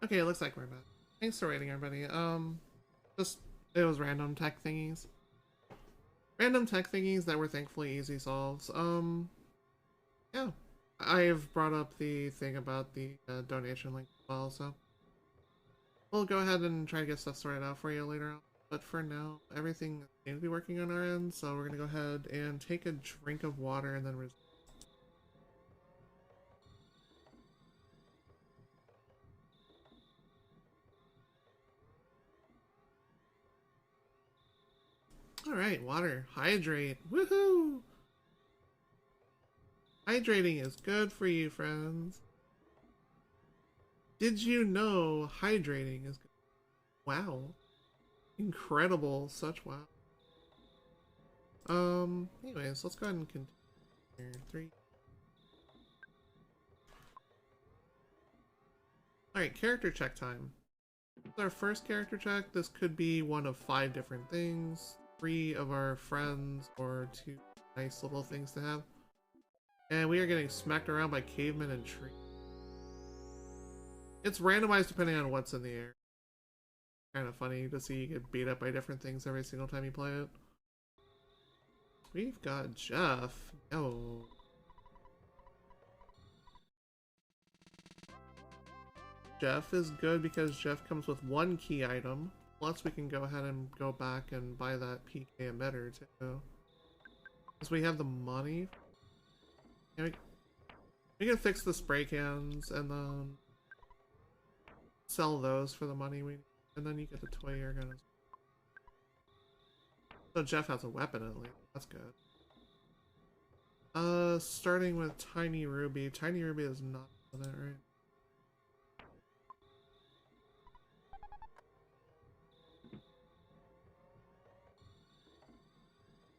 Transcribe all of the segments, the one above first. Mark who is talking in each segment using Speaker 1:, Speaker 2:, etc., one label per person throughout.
Speaker 1: Okay, it looks like we're back. Thanks for waiting, everybody. Just it was random tech thingies. Random tech thingies that were thankfully easy solves. Yeah. I've brought up the thing about the donation link as well, so we'll go ahead and try to get stuff sorted out for you later on. But for now, everything seems to be working on our end, so we're gonna go ahead and take a drink of water and then resume. Alright, water. Hydrate. Woohoo! Hydrating is good for you, friends. Did you know hydrating is good? Wow. Incredible. Such wow. Anyways, let's go ahead and continue here. 3. Alright, character check time. This is our first character check. This could be one of 5 different things. 3 of our friends, or 2 nice little things to have. And we are getting smacked around by cavemen and trees. It's randomized depending on what's in the air. Kind of funny to see you get beat up by different things every single time you play it. We've got Jeff. Yo. Jeff is good because Jeff comes with 1 key item. Plus we can go ahead and go back and buy that PK emitter too. Because we have the money. Yeah, we can fix the spray cans and then sell those for the money we need. And then you get the toy air gun. So Jeff has a weapon at least. That's good. Starting with Tiny Ruby. Tiny Ruby is not on that, right?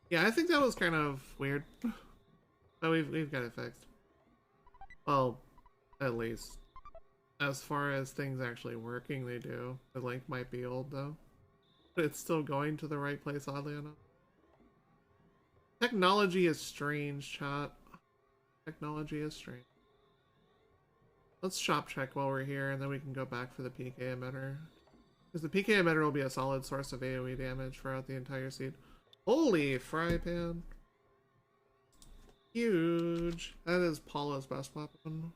Speaker 1: Yeah, I think that was kind of weird. But we've got it fixed. Well, at least. As far as things actually working, they do. The link might be old though. But it's still going to the right place, oddly enough. Technology is strange, chat. Technology is strange. Let's shop check while we're here, and then we can go back for the PK emitter. Because the PK emitter will be a solid source of AoE damage throughout the entire seed. Holy fry pan. Huge. That is Paula's best weapon.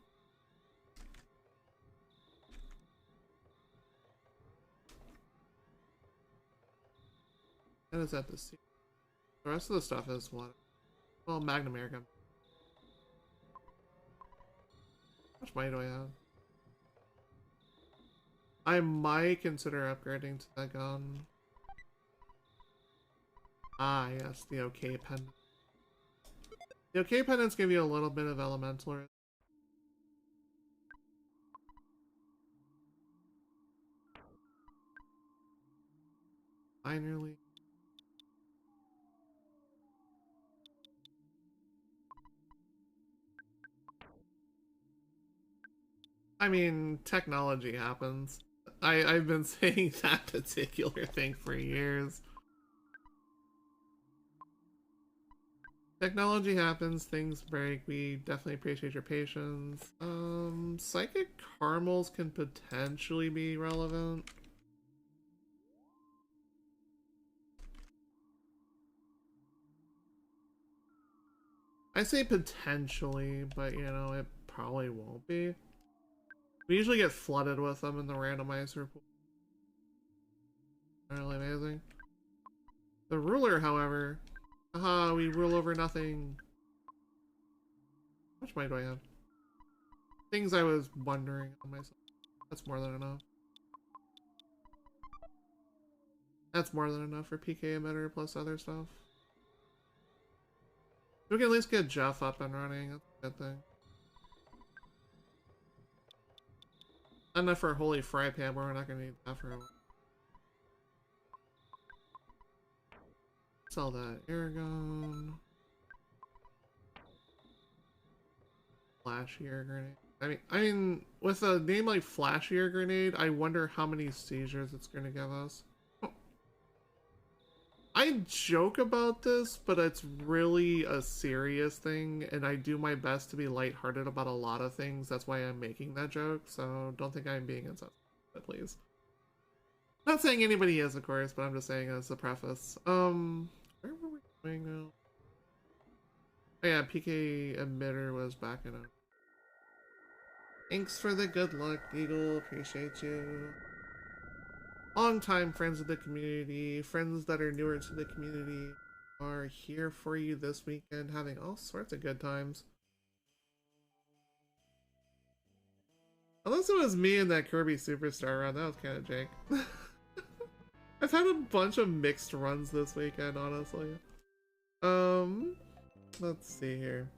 Speaker 1: That is at the sea. The rest of the stuff is what? Well, Magnum air gun. How much money do I have? I might consider upgrading to that gun. Ah, yes, the OK pendant. The OK pendants give you a little bit of elemental. Finally. I mean, technology happens. I've been saying that particular thing for years. Technology happens, things break, we definitely appreciate your patience. Psychic caramels can potentially be relevant. I say potentially, but you know, it probably won't be. We usually get flooded with them in the randomizer pool. Really amazing. The ruler, however, haha, we rule over nothing. How much money do I have? Things I was wondering on myself. That's more than enough. That's more than enough for PK emitter plus other stuff. We can at least get Jeff up and running. That's a good thing. Not enough for a holy fry pan, but we're not gonna need that for a while. Sell that air gun. Flashier grenade. I mean, with a name like Flashier Grenade, I wonder how many seizures it's gonna give us. I joke about this, but it's really a serious thing, and I do my best to be lighthearted about a lot of things. That's why I'm making that joke, so don't think I'm being insensitive. but please. Not saying anybody is, of course, but I'm just saying as a preface. Where were we going now? Oh yeah, PK emitter was backing up. Thanks for the good luck, Eagle. Appreciate you. Long-time friends of the community, friends that are newer to the community, are here for you this weekend, having all sorts of good times. Unless it was me and that Kirby Superstar run, that was kind of jank. I've had a bunch of mixed runs this weekend, honestly. Let's see here.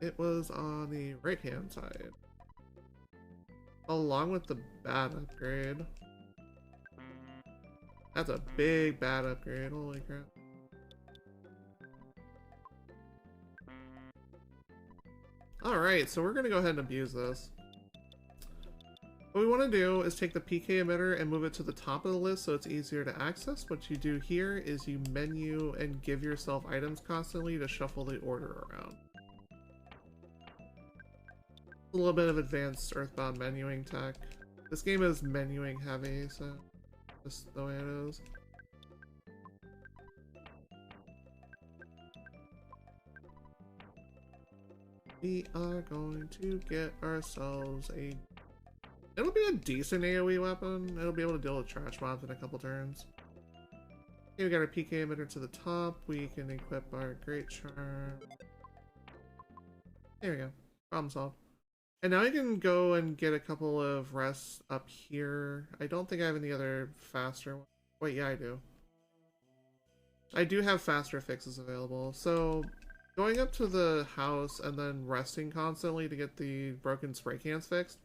Speaker 1: It was on the right-hand side. Along with the bat upgrade. That's a big bat upgrade, holy crap. Alright, so we're gonna go ahead and abuse this. What we want to do is take the PK emitter and move it to the top of the list so it's easier to access. What you do here is you menu and give yourself items constantly to shuffle the order around. A little bit of advanced Earthbound menuing tech. This game is menuing heavy, so just the way it is. We are going to get ourselves a... It'll be a decent AoE weapon. It'll be able to deal with trash mobs in a couple turns. Okay, we got our PK emitter to the top. We can equip our Great Charm. There we go. Problem solved. And now I can go and get a couple of rests up here. I don't think I have any other faster ones. Wait, yeah, I do. I do have faster fixes available. So, going up to the house and then resting constantly to get the broken spray cans fixed.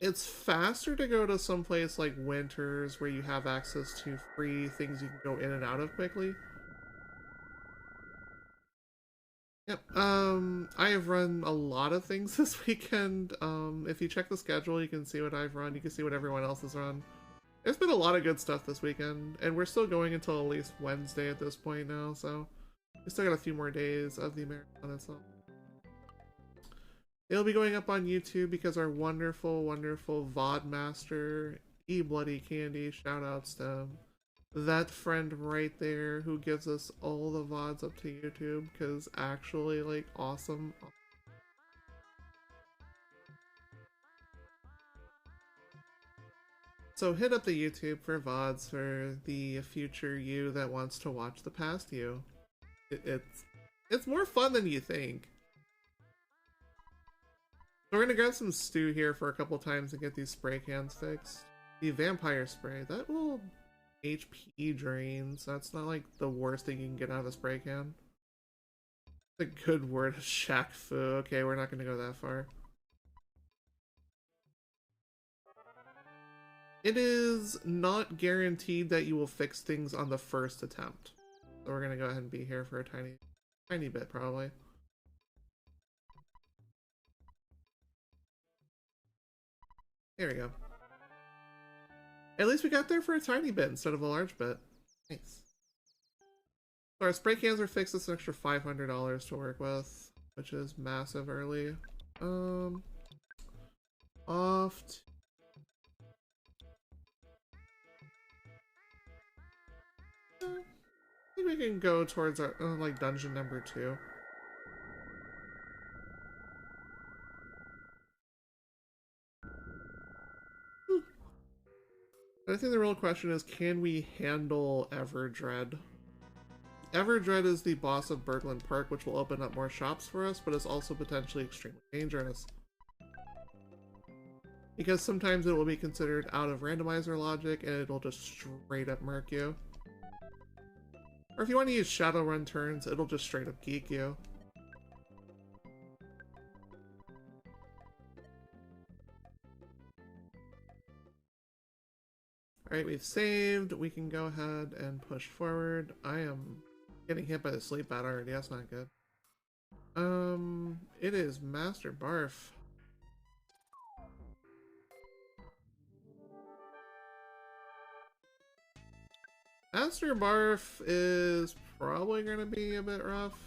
Speaker 1: It's faster to go to some place like Winters where you have access to free things you can go in and out of quickly. Yep, I have run a lot of things this weekend. If you check the schedule, you can see what I've run. You can see what everyone else has run. There's been a lot of good stuff this weekend, and we're still going until at least Wednesday at this point now, so we still got a few more days of the marathon itself. It'll be going up on YouTube because our wonderful, wonderful VOD master, Bloody Candy, shoutouts to him. That friend right there who gives us all the VODs up to YouTube, because actually, like, awesome. So hit up the YouTube for VODs for the future you that wants to watch the past you. It's more fun than you think. So we're gonna grab some stew here for a couple times and get these spray cans fixed. The vampire spray, that will HP drain, so that's not like the worst thing you can get out of a spray can. It's a good word, shack fu. Okay, we're not gonna go that far. It is not guaranteed that you will fix things on the first attempt. So we're gonna go ahead and be here for a tiny bit probably. There we go. At least we got there for a tiny bit instead of a large bit. Nice. So our spray cans are fixed. It's an extra $500 to work with, which is massive early. Off to... I think we can go towards our, like, dungeon number 2. I think the real question is, can we handle Everdread? Everdread is the boss of Bergland Park, which will open up more shops for us, but is also potentially extremely dangerous. Because sometimes it will be considered out of randomizer logic, and it'll just straight up murk you. Or if you want to use Shadowrun turns, it'll just straight up geek you. Alright, we've saved. We can go ahead and push forward. I am getting hit by the sleep bat already. That's not good. It is Master Barf. Master Barf is probably going to be a bit rough.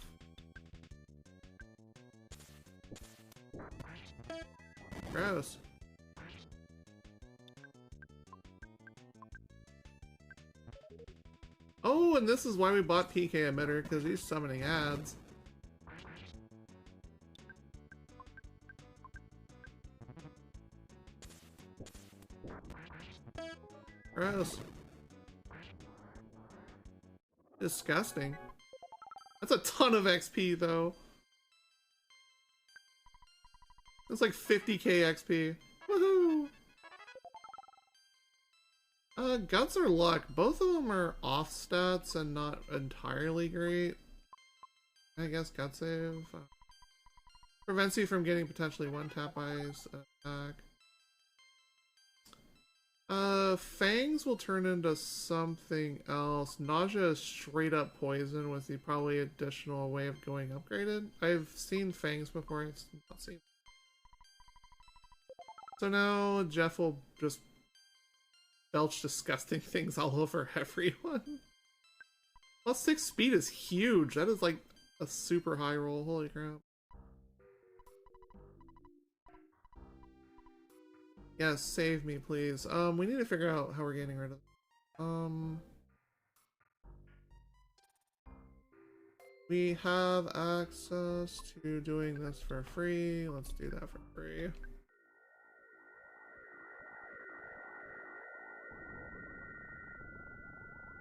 Speaker 1: Gross. Oh, and this is why we bought PK Emitter, because he's summoning ads. Gross. Disgusting. That's a ton of XP, though. That's like 50k XP. Woohoo! Guts or luck. Both of them are off stats and not entirely great. I guess gut save. Prevents you from getting potentially one-tap ice attack. Fangs will turn into something else. Nausea is straight up poison with the probably additional way of going upgraded. I've seen Fangs before, I've not seen. So now Jeff will just belch disgusting things all over everyone. Plus 6 speed is huge. That is like a super high roll. Holy crap. Yes, save me, please. We need to figure out how we're getting rid of we have access to doing this for free. Let's do that for free.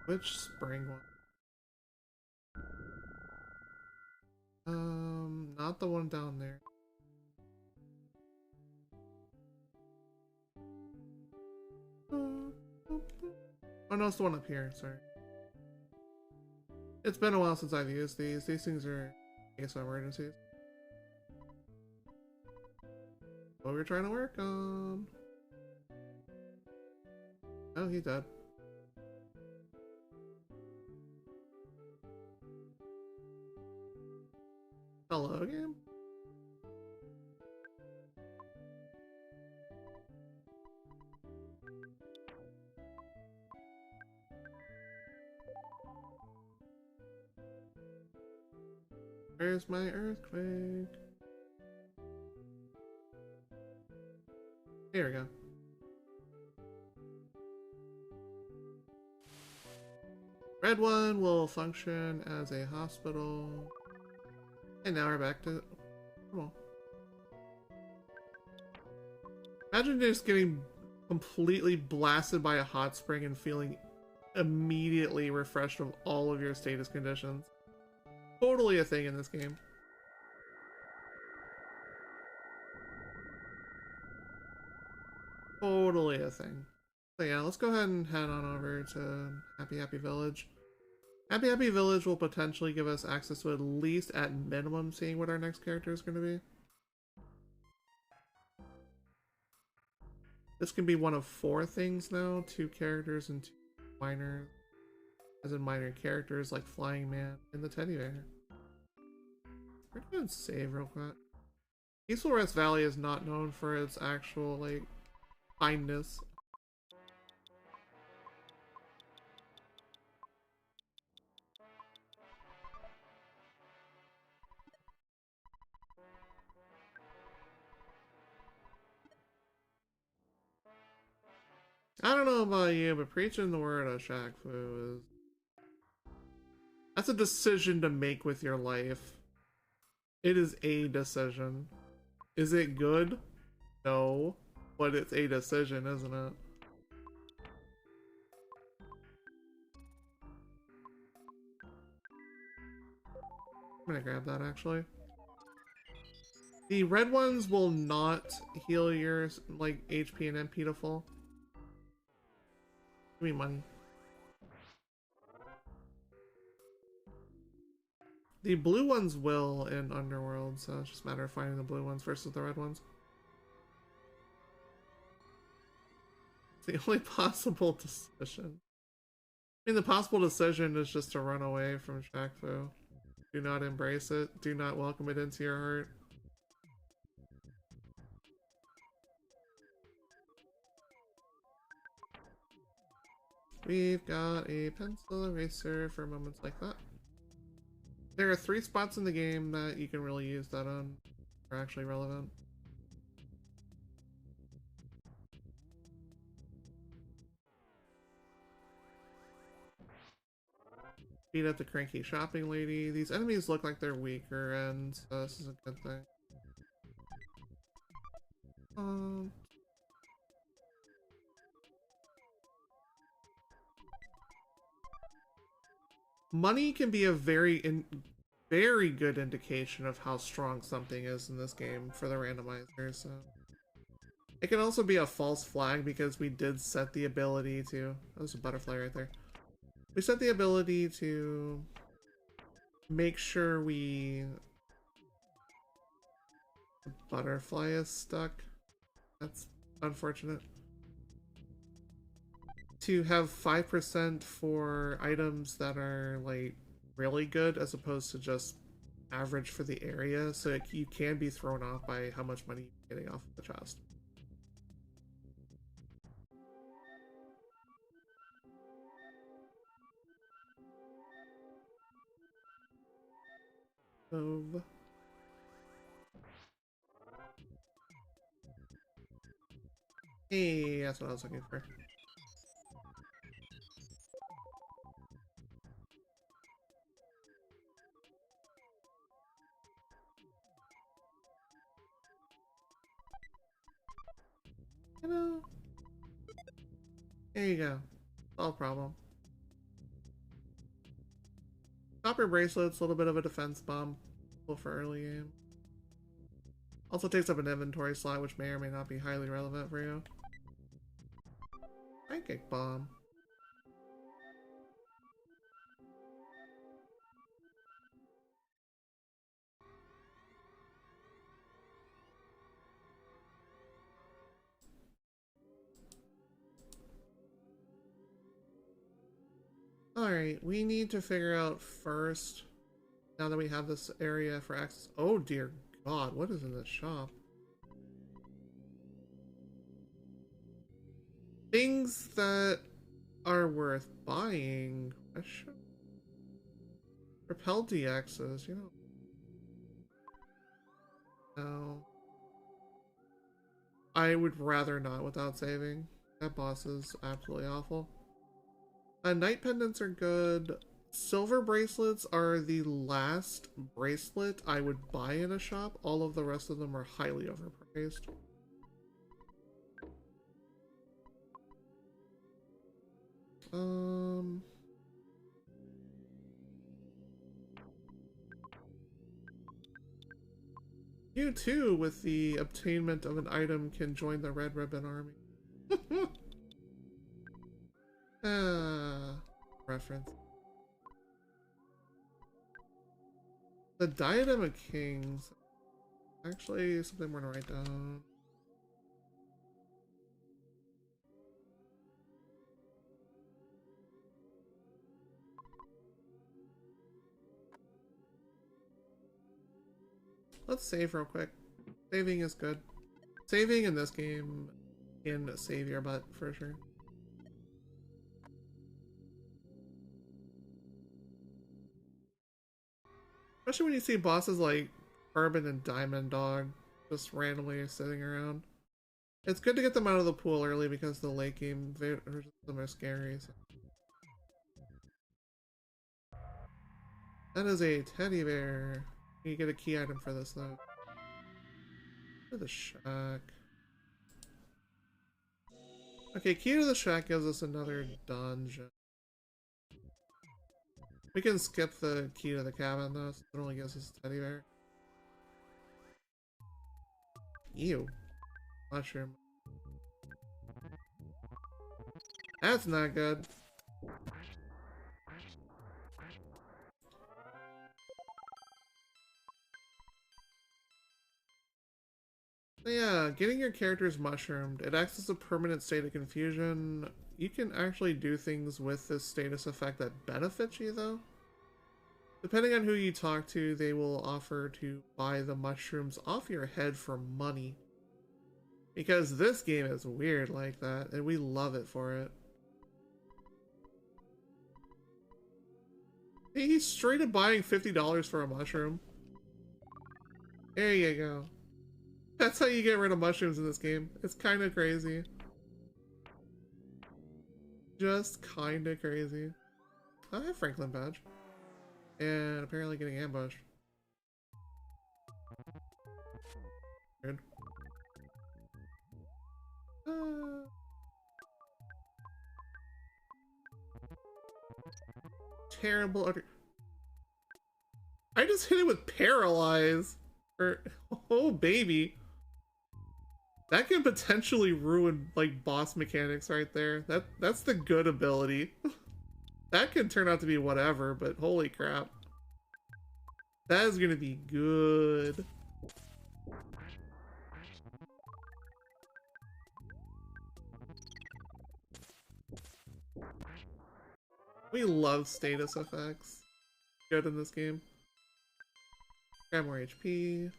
Speaker 1: Which spring one? Not the one down there. Oh no, it's the one up here, sorry. It's been a while since I've used these. These things are case of emergencies. What we're trying to work on. Oh, he's dead. Hello, game? Where's my earthquake? Here we go. Red one will function as a hospital. And now we're back to... Come on. Imagine just getting completely blasted by a hot spring and feeling immediately refreshed of all of your status conditions. Totally a thing in this game. Totally a thing. So yeah, let's go ahead and head on over to Happy Happy Village. Happy Happy Village will potentially give us access to at least, at minimum, seeing what our next character is going to be. This can be one of 4 things now. 2 characters and 2 minor, as in minor characters like Flying Man and the Teddy Bear. We're gonna save real quick. Peaceful Rest Valley is not known for its actual, like, kindness. I don't know about you, but preaching the word of Shaq Fu is... That's a decision to make with your life. It is a decision. Is it good? No. But it's a decision, isn't it? I'm gonna grab that, actually. The red ones will not heal your, like, HP and MP to full. Give me money. The blue ones will in Underworld, so it's just a matter of finding the blue ones versus the red ones. It's the only possible decision. I mean, the possible decision is just to run away from Shaq Fu. Do not embrace it. Do not welcome it into your heart. We've got a pencil eraser for moments like that. There are 3 spots in the game that you can really use that on, are actually relevant. Beat up the cranky shopping lady. These enemies look like they're weaker, and so this is a good thing. Money can be a very good indication of how strong something is in this game for the randomizer, so. It can also be a false flag because we did set the ability to... Oh, there's a butterfly right there. We set the ability to make sure we... The butterfly is stuck. That's unfortunate. To have 5% for items that are, like, really good as opposed to just average for the area, so you can be thrown off by how much money you're getting off of the chest. Of... Hey, that's what I was looking for. Hello. There you go. Solved problem. Copper bracelets, a little bit of a defense bomb. For early game. Also takes up an inventory slot, which may or may not be highly relevant for you. Pancake bomb. Alright, we need to figure out first, now that we have this area for access. Oh dear god, what is in this shop? Things that are worth buying. Repel DXs, you know. No. I would rather not without saving. That boss is absolutely awful. Night pendants are good. Silver bracelets are the last bracelet I would buy in a shop. All of the rest of them are highly overpriced. You too, with the obtainment of an item, can join the Red Ribbon Army. Reference. The Diadem of Kings. Actually, something more to write down. Let's save real quick. Saving is good. Saving in this game can save your butt for sure. Especially when you see bosses like Urban and Diamond Dog just randomly sitting around. It's good to get them out of the pool early because the late game versions of them are scary. So. That is a teddy bear. You get a key item for this though. To the shack. Okay, key to the shack gives us another dungeon. We can skip the key to the cabin though, so it only gives us a teddy bear. Ew. Mushroom. That's not good. So yeah, getting your characters mushroomed, it acts as a permanent state of confusion. You can actually do things with this status effect that benefits you though. Depending on who you talk to, they will offer to buy the mushrooms off your head for money. Because this game is weird like that, and we love it for it. Hey, he's straight up buying $50 for a mushroom. There you go. That's how you get rid of mushrooms in this game. It's kind of crazy. Just kind of crazy. I have Franklin badge. And apparently getting ambushed. Weird. Terrible under. I just hit it with paralyze. Oh baby. That can potentially ruin like boss mechanics right there. That's the good ability. That can turn out to be whatever, but holy crap. That is gonna be good. We love status effects. Good in this game. Grab more HP.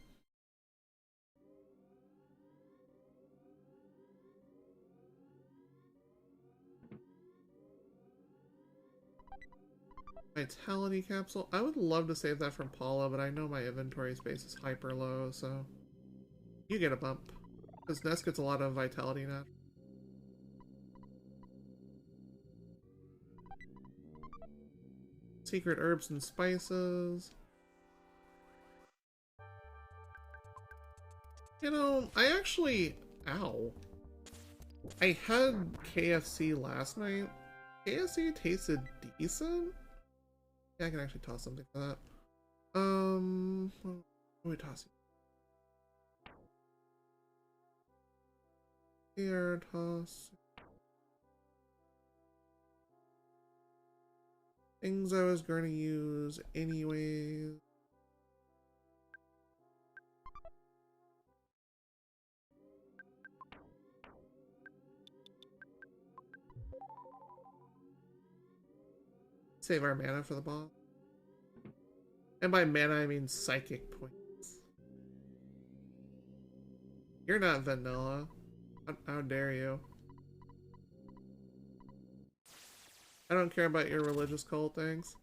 Speaker 1: Vitality capsule. I would love to save that from Paula, but I know my inventory space is hyper low, so you get a bump. Because Ness gets a lot of vitality now. Secret herbs and spices. You know, I actually... Ow. I had KFC last night. KFC tasted decent. Yeah, I can actually toss something for that. What are we tossing? Here, toss. Things I was going to use anyways. Save our mana for the boss. And by mana, I mean psychic points. You're not vanilla. How dare you? I don't care about your religious cult things.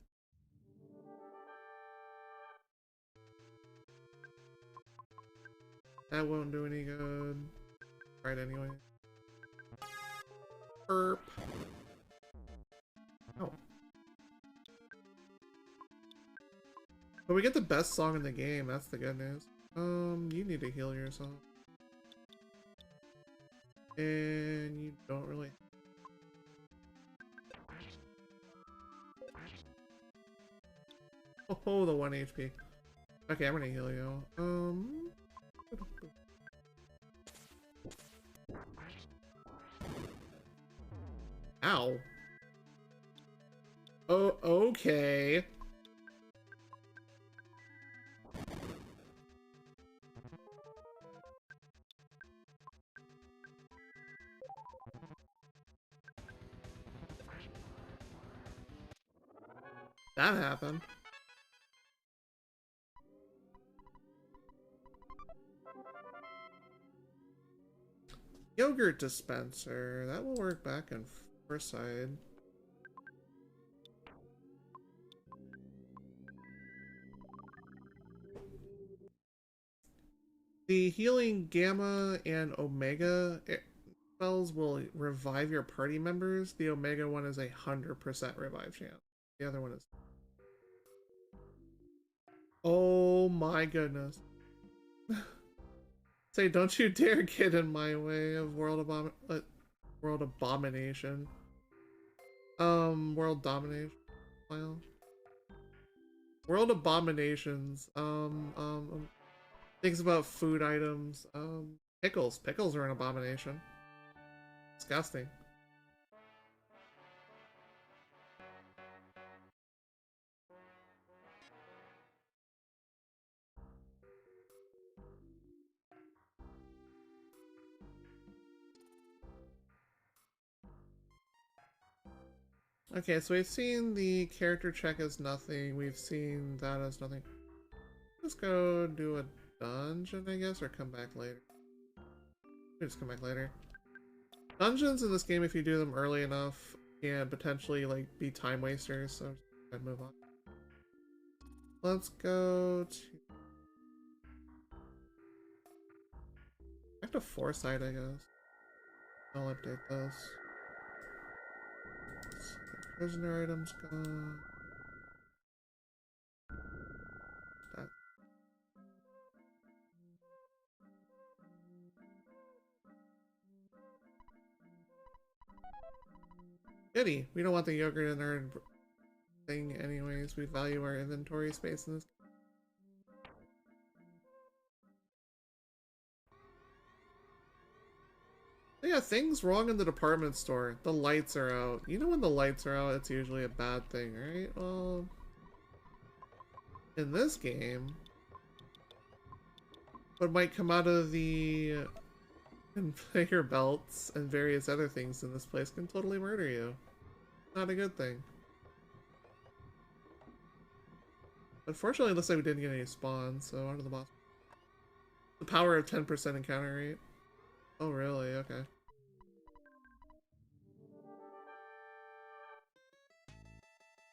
Speaker 1: That won't do any good. Right, anyway. Burp. Oh. But we get the best song in the game, that's the good news. You need to heal yourself. And you don't really... Oh, the 1 HP. Okay, I'm gonna heal you. Ow. Oh, okay. That happened. Yogurt dispenser. That will work back and forth. The healing Gamma and Omega spells will revive your party members. The Omega one is 100% revive chance. The other one is... Oh my goodness. Say, don't you dare get in my way of world abomination. World domination. Well, world abominations. Things about food items. Pickles. Pickles are an abomination. Disgusting. Okay, so we've seen the character check as nothing. We've seen that as nothing. Let's go do a dungeon, I guess, or come back later. We'll just come back later. Dungeons in this game, if you do them early enough, can potentially like be time wasters, so I'd move on. Let's go to... back to Foresight, I guess. I'll update this. Prisoner items gone. Goody. We don't want the yogurt in our thing anyways. We value our inventory space in this. Yeah, things wrong in the department store. The lights are out. You know when the lights are out, it's usually a bad thing, right? Well, in this game, what might come out of the conveyor belts and various other things in this place can totally murder you. Not a good thing. Unfortunately, it looks like we didn't get any spawns, so on to the boss. The power of 10% encounter rate. Oh, really? Okay.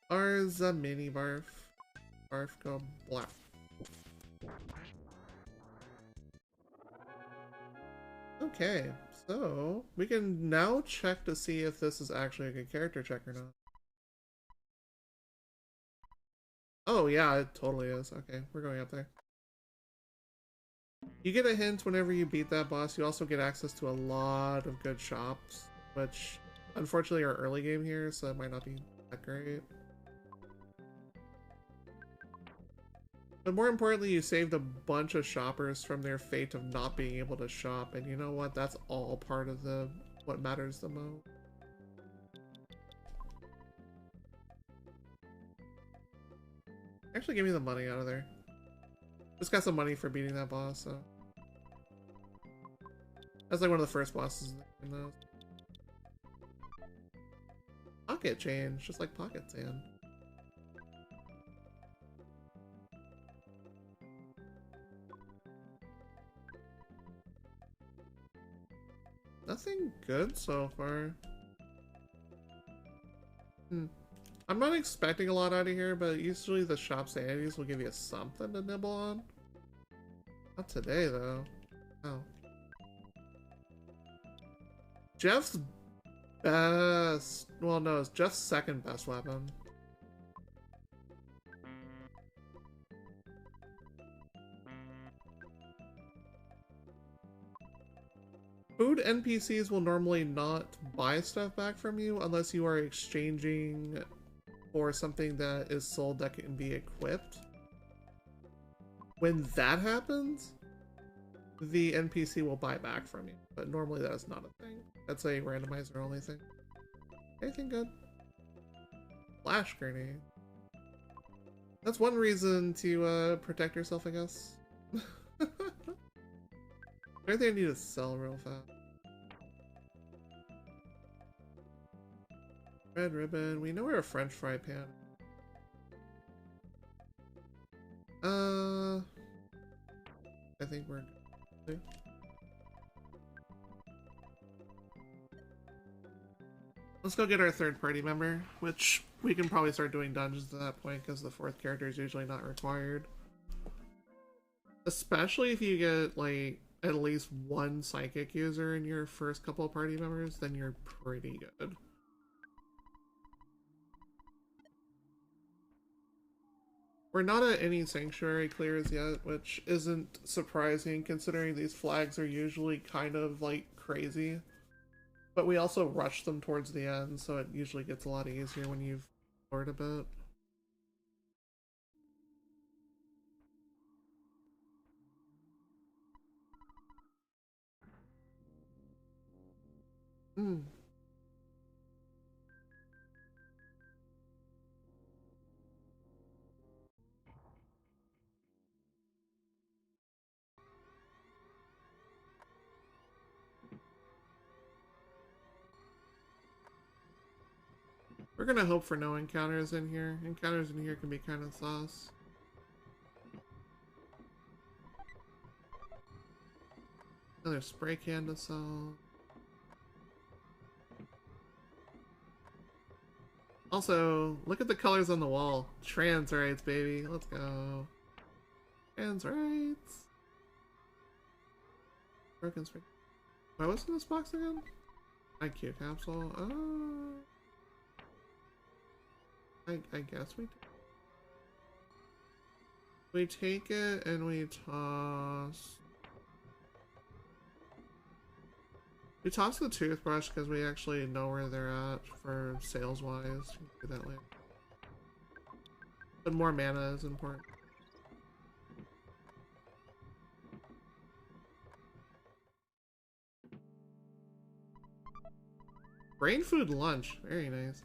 Speaker 1: Ours a mini barf. Barf go black. Okay, so we can now check to see if this is actually a good character check or not. Oh yeah, it totally is. Okay, we're going up there. You get a hint whenever you beat that boss. You also get access to a lot of good shops, which unfortunately are early game here, so it might not be that great. But more importantly, you saved a bunch of shoppers from their fate of not being able to shop, and you know what? That's all part of what matters the most. Actually, give me the money out of there. Just got some money for beating that boss, so. That's like one of the first bosses in those. Pocket change, just like pocket sand. Nothing good so far. I'm not expecting a lot out of here, but usually the shop sanities will give you something to nibble on. Not today, though. Oh. Jeff's best... Well, no, it's Jeff's second best weapon. Food NPCs will normally not buy stuff back from you unless you are exchanging for something that is sold that can be equipped. When that happens, the NPC will buy back from you, but normally that is not a thing. That's a randomizer only thing. Anything good? Flash grenade. That's one reason to protect yourself, I guess. I think I need to sell real fast. Red ribbon. We know we're a French fry pan. I think we're good. Let's go get our third party member, which we can probably start doing dungeons at that point because the fourth character is usually not required. Especially if you get like at least one psychic user in your first couple of party members, then you're pretty good. We're not at any sanctuary clears yet, which isn't surprising considering these flags are usually kind of like crazy. But we also rush them towards the end, so it usually gets a lot easier when you've explored a bit. We're gonna hope for no encounters in here. Encounters in here can be kind of sauce. Another spray can to sell. Also, look at the colors on the wall. Trans rights, baby. Let's go. Trans rights. Broken spring. What was in this box again? IQ capsule. Oh. I guess we take it and we toss. We tossed the toothbrush because we actually know where they're at for sales wise. Do that later. But more mana is important. Brain food lunch, very nice.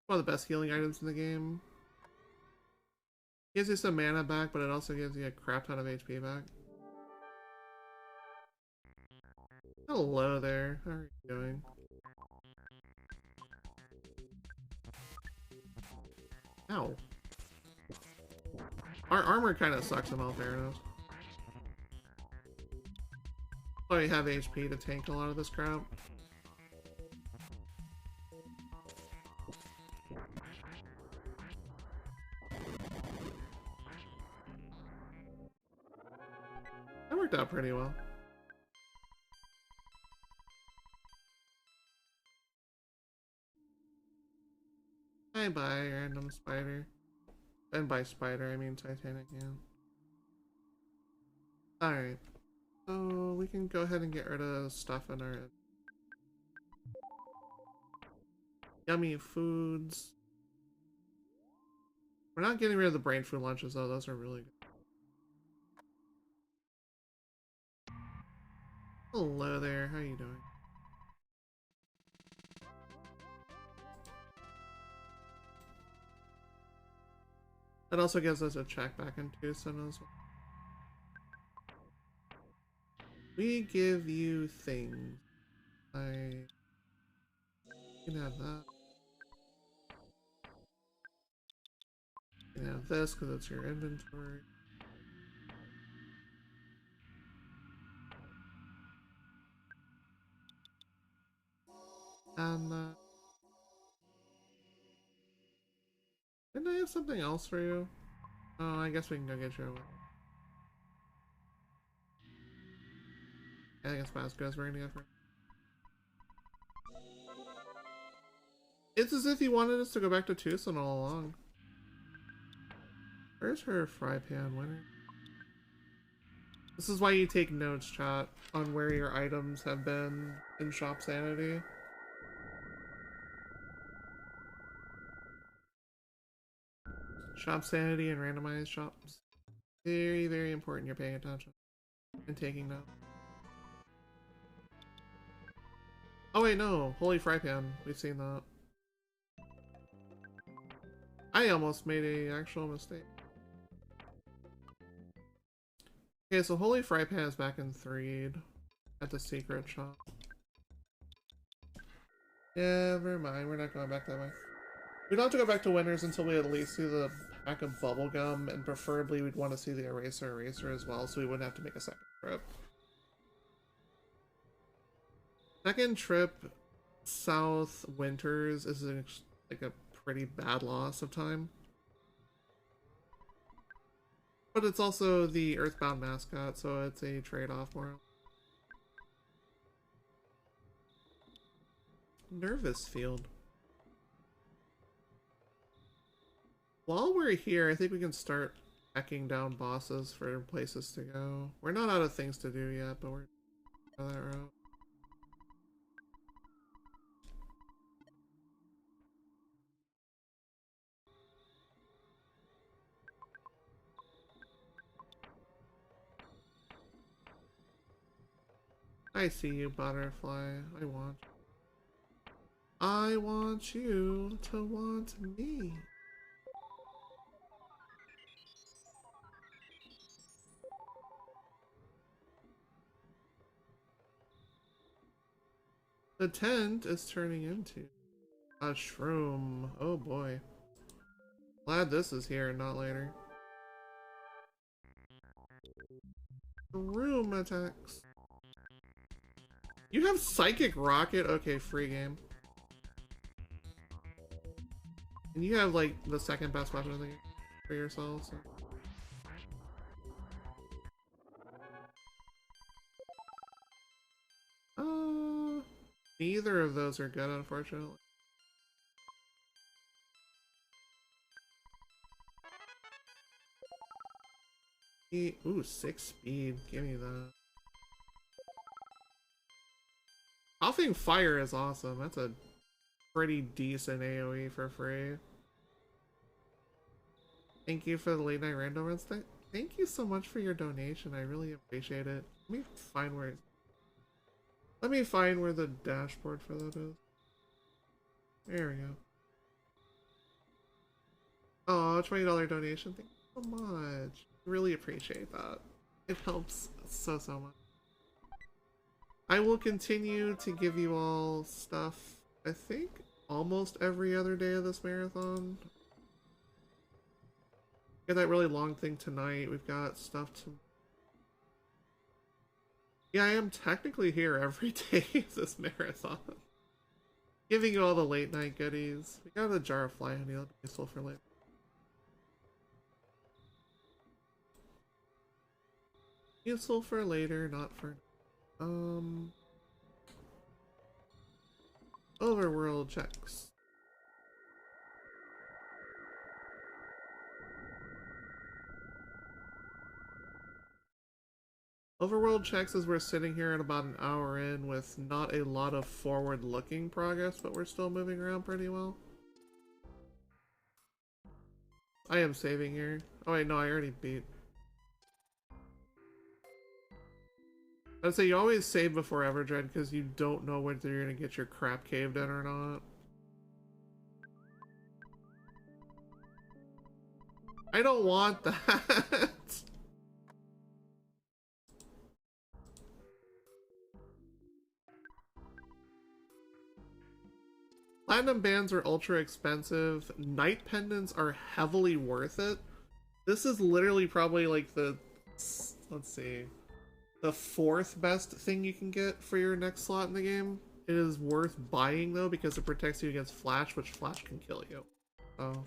Speaker 1: One of the best healing items in the game. Gives you some mana back, but it also gives you a crap ton of HP back. Hello there, how are you doing? Ow. Our armor kind of sucks in all fairness. But we have HP to tank a lot of this crap. That worked out pretty well. Bye, random spider. And by spider, I mean Titanic, yeah. Alright. So we can go ahead and get rid of stuff in our yummy foods. We're not getting rid of the brain food lunches though, those are really good. Hello there, how you doing? That also gives us a check back in Tucson as well. We give you things. You can have that. You can have this because it's your inventory. And didn't I have something else for you? Oh, I guess we can go get your one. I think it's about as good as we're gonna get for. It's as if he wanted us to go back to Tucson all along. Where's her fry pan winner? This is why you take notes, chat, on where your items have been in Shop Sanity. Shop Sanity and randomized shops. Very, very important you're paying attention and taking notes. Oh wait, no. Holy fry pan. We've seen that. I almost made a actual mistake. Okay, so Holy Fry Pan is back in Threed at the secret shop. Yeah, never mind. We're not going back that way. We don't have to go back to Winners until we at least see the pack of bubblegum, and preferably we'd want to see the eraser as well, so we wouldn't have to make a second trip. Second trip south Winters is like a pretty bad loss of time. But it's also the Earthbound mascot, so it's a trade-off for him. Nervous field. While we're here, I think we can start hacking down bosses for places to go. We're not out of things to do yet, but we're on that route. I see you, butterfly. I want you to want me. The tent is turning into a shroom. Oh boy. Glad this is here and not later. Room attacks. You have Psychic Rocket? Okay, free game. And you have like the second best weapon in the game for yourself, so. Neither of those are good, unfortunately. Ooh, 6 speed. Give me that. Coughing Fire is awesome. That's a pretty decent AoE for free. Thank you for the late night random runs. Thank you so much for your donation. I really appreciate it. Let me find where the dashboard for that is. There we go. Oh, $20 donation. Thank you so much. Really appreciate that. It helps so much. I will continue to give you all stuff, I think, almost every other day of this marathon. Got that really long thing tonight. We've got stuff to... Yeah, I am technically here every day of this marathon. Giving you all the late night goodies. We got a jar of fly honey. That'll be useful for later. Useful for later, not for... Overworld checks. Overworld checks as we're sitting here at about an hour in with not a lot of forward-looking progress, but we're still moving around pretty well. I am saving here. Oh wait, no, I already beat. I'd say you always save before Everdread because you don't know whether you're gonna get your crap caved in or not. I don't want that. Platinum bands are ultra expensive. Night pendants are heavily worth it. This is literally probably like the, let's see, the 4th best thing you can get for your next slot in the game. It is worth buying though because it protects you against flash, which flash can kill you. So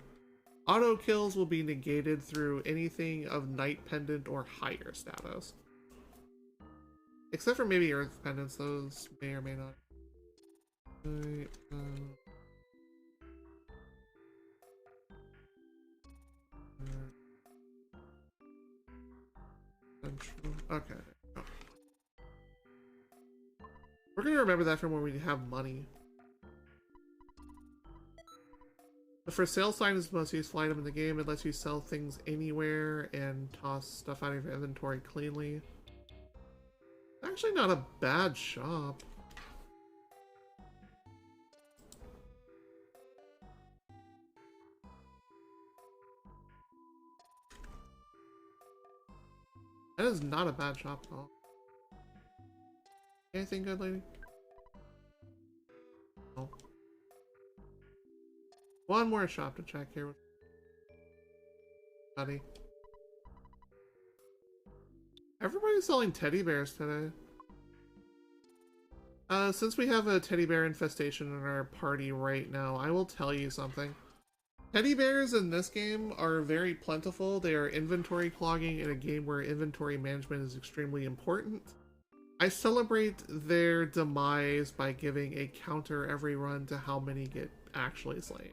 Speaker 1: auto kills will be negated through anything of night pendant or higher status. Except for maybe earth pendants, those may or may not. Okay. Oh. We're gonna remember that from when we have money. The for sale sign is the most useful item in the game. It lets you sell things anywhere and toss stuff out of your inventory cleanly. Actually not a bad shop. That is not a bad shop at all. Anything good, lady? No. One more shop to check here. Buddy. Everybody's selling teddy bears today. Since we have a teddy bear infestation in our party right now, I will tell you something. Teddy bears in this game are very plentiful. They are inventory clogging in a game where inventory management is extremely important. I celebrate their demise by giving a counter every run to how many get actually slain.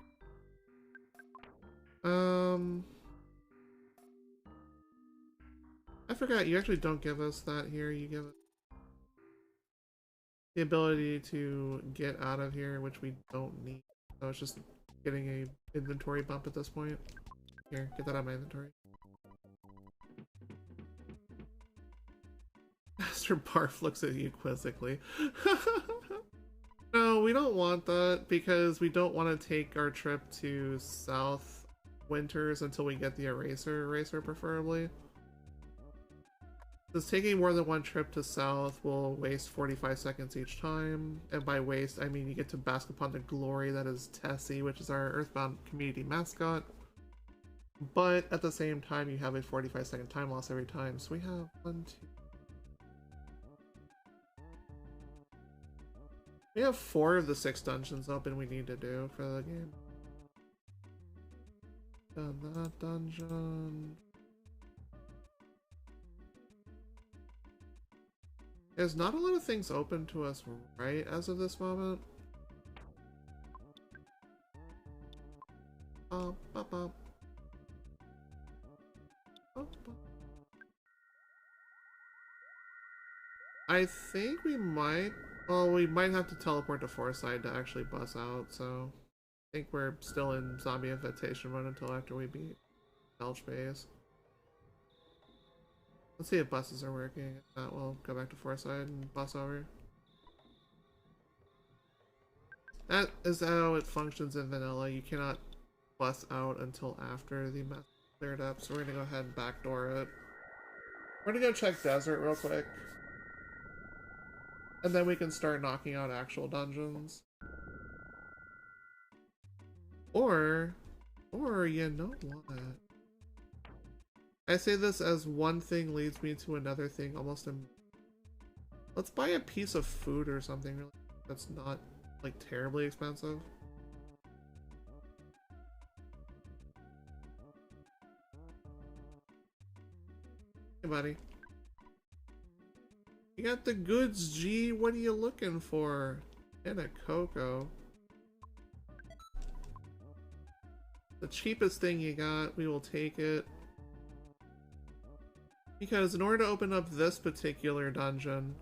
Speaker 1: I forgot, you actually don't give us that here. You give us the ability to get out of here, which we don't need. So it's just getting a inventory bump at this point. Here, get that out of my inventory. Master Barf looks at you quizzically. No, we don't want that because we don't want to take our trip to South Winters until we get the eraser preferably. Because taking more than one trip to South will waste 45 seconds each time, and by waste I mean you get to bask upon the glory that is Tessie, which is our Earthbound community mascot. But at the same time you have a 45-second time loss every time, so we have 1, 2... We have 4 of the 6 dungeons open we need to do for the game. Done that dungeon. There's not a lot of things open to us right as of this moment. I think we might Well, we might have to teleport to Foresight to actually bus out, so I think we're still in zombie infestation mode until after we beat Belch Base. Let's see if buses are working. If not, we'll go back to Foresight and bus over. That is how it functions in vanilla. You cannot bus out until after the mess is cleared up, so we're gonna go ahead and backdoor it. We're gonna go check Desert real quick. And then we can start knocking out actual dungeons. Or you know what? I say this as one thing leads me to another thing almost let's buy a piece of food or something really that's not like terribly expensive. Hey buddy. You got the goods, G. What are you looking for? And a cocoa. The cheapest thing you got, we will take it. Because in order to open up this particular dungeon,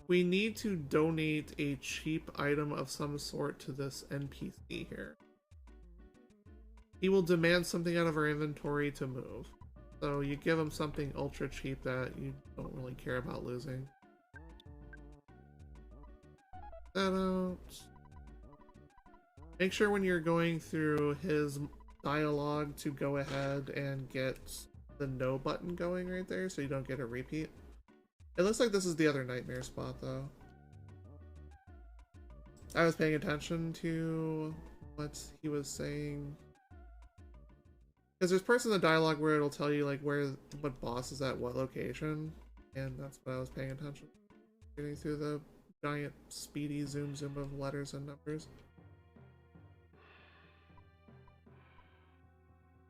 Speaker 1: we need to donate a cheap item of some sort to this NPC here. He will demand something out of our inventory to move. So you give him something ultra cheap that you don't really care about losing. That out. Make sure when you're going through his dialogue to go ahead and get the no button going right there so you don't get a repeat. It looks like this is the other nightmare spot though. I was paying attention to what he was saying. Because there's parts in the dialogue where it'll tell you like what boss is at what location. And that's what I was paying attention to. Getting through the giant speedy zoom of letters and numbers.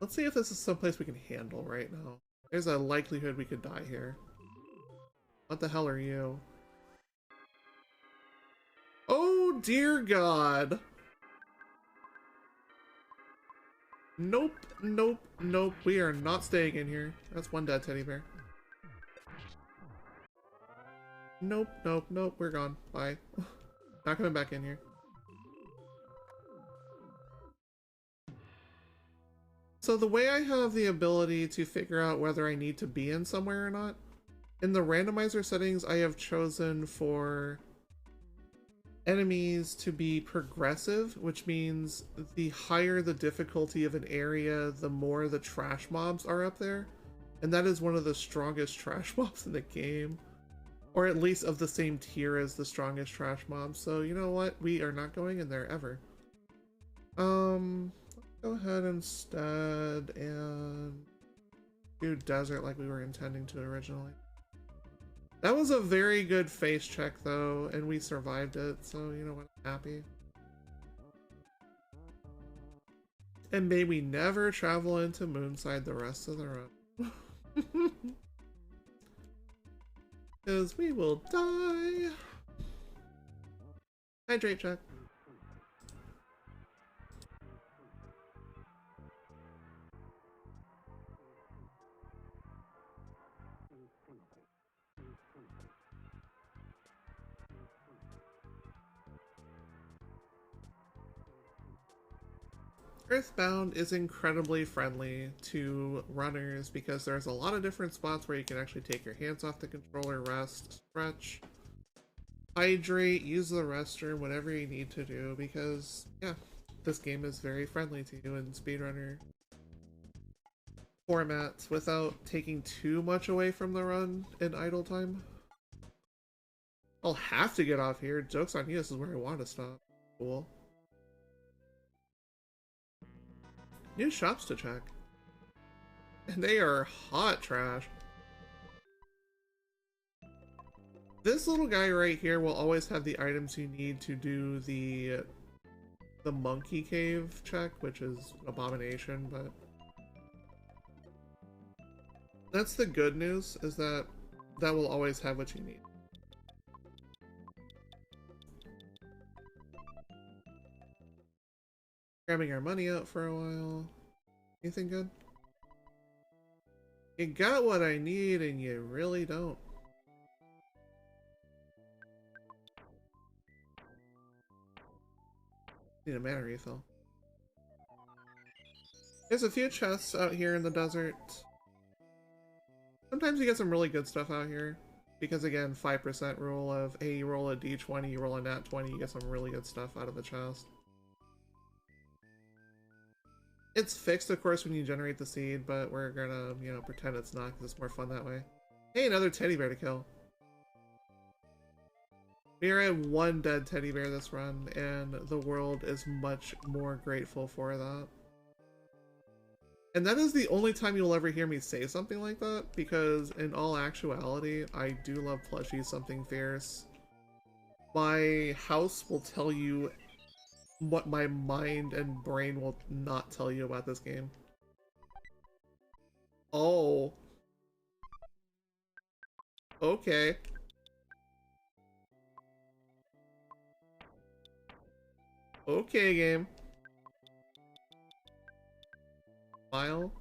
Speaker 1: Let's see if this is someplace we can handle right now. There's a likelihood we could die here. What the hell are you? Oh dear God. Nope, nope, nope. We are not staying in here. That's one dead teddy bear. Nope, nope, nope. We're gone. Bye. Not coming back in here. So the way I have the ability to figure out whether I need to be in somewhere or not, in the randomizer settings I have chosen for enemies to be progressive, which means the higher the difficulty of an area, the more the trash mobs are up there. And that is one of the strongest trash mobs in the game. Or at least of the same tier as the strongest trash mobs. So you know what? We are not going in there ever. Go ahead instead and do desert like we were intending to originally. That was a very good face check though, and we survived it, so you know what, I'm happy. And may we never travel into Moonside the rest of the run. Because we will die. Hydrate check. Earthbound is incredibly friendly to runners because there's a lot of different spots where you can actually take your hands off the controller, rest, stretch, hydrate, use the restroom, whatever you need to do, because yeah, this game is very friendly to you in speedrunner formats without taking too much away from the run in idle time. I'll have to get off here. Joke's on you, this is where I want to stop. Cool. New shops to check. And they are hot trash. This little guy right here will always have the items you need to do the monkey cave check, which is an abomination, but that's the good news, is that that will always have what you need. Grabbing our money out for a while. Anything good? You got what I need and you really don't. Need a mana refill. There's a few chests out here in the desert. Sometimes you get some really good stuff out here. Because again, 5% rule of, hey, you roll a d20, you roll a nat 20, you get some really good stuff out of the chest. It's fixed, of course, when you generate the seed, but we're gonna, you know, pretend it's not because it's more fun that way. Hey, another teddy bear to kill. We are at 1 dead teddy bear this run, and the world is much more grateful for that. And that is the only time you'll ever hear me say something like that, because in all actuality, I do love plushies something fierce. My house will tell you what my mind and brain will not tell you about this game. Oh. Okay. Okay, game. Smile.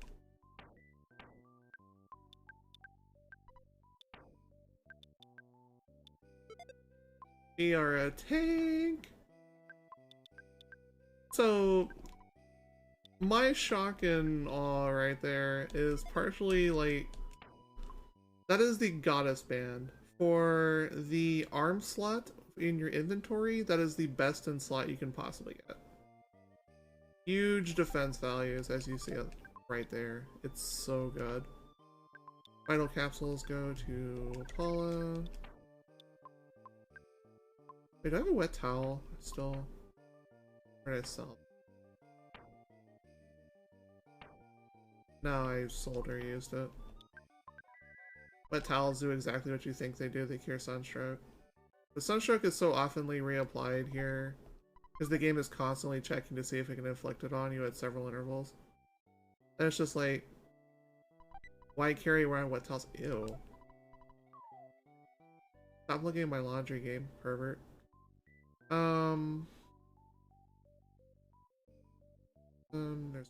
Speaker 1: We are a tank. So, my shock and awe right there is partially like, that is the goddess band. For the arm slot in your inventory, that is the best in slot you can possibly get. Huge defense values, as you see it right there. It's so good. Vital capsules go to Paula. Wait, do I have a wet towel still? Or did I sell it? No, I sold or used it. Wet towels do exactly what you think they do. They cure sunstroke. The sunstroke is so oftenly reapplied here because the game is constantly checking to see if it can inflict it on you at several intervals. And it's just like, why carry around wet towels? Ew. Stop looking at my laundry game, pervert. There's...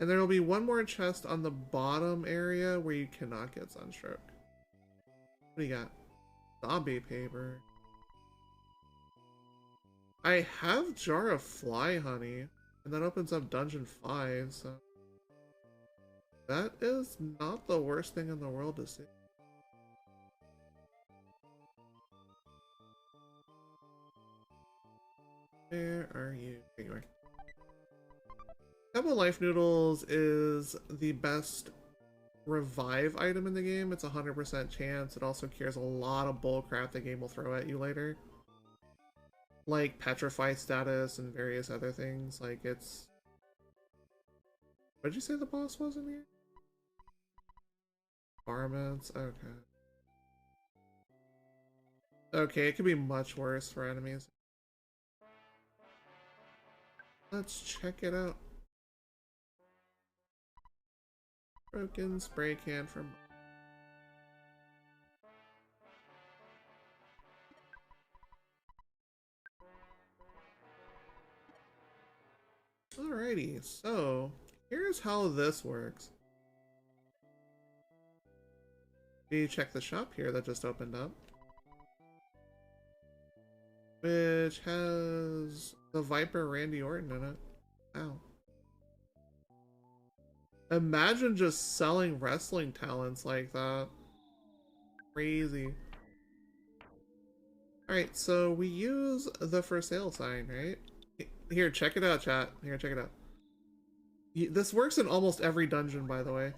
Speaker 1: And there will be one more chest on the bottom area where you cannot get sunstroke. What do you got? Zombie paper. I have Jar of Fly Honey, and that opens up Dungeon 5, so... That is not the worst thing in the world to see. Where are you? Anyway. Couple Life Noodles is the best revive item in the game. It's 100% chance. It also cures a lot of bullcrap the game will throw at you later. Like petrify status and various other things. Like it's... What did you say the boss was in here? Garments? Okay. Okay, it could be much worse for enemies. Let's check it out. Broken spray can from... Alrighty, so here's how this works. We check the shop here that just opened up, which has the Viper Randy Orton in it. Wow. Imagine just selling wrestling talents like that. Crazy. Alright, so we use the for sale sign, right? Here, check it out, chat. Here, check it out. This works in almost every dungeon, by the way.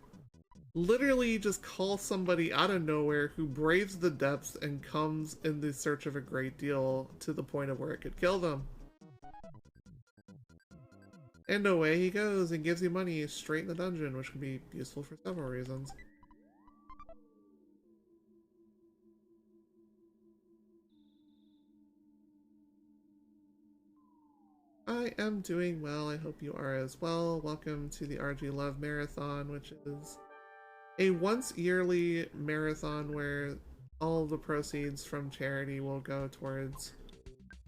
Speaker 1: Literally just call somebody out of nowhere who braves the depths and comes in the search of a great deal to the point of where it could kill them. And away he goes and gives you money straight in the dungeon, which can be useful for several reasons. I am doing well, I hope you are as well. Welcome to the RG Love Marathon, which is a once yearly marathon where all of the proceeds from charity will go towards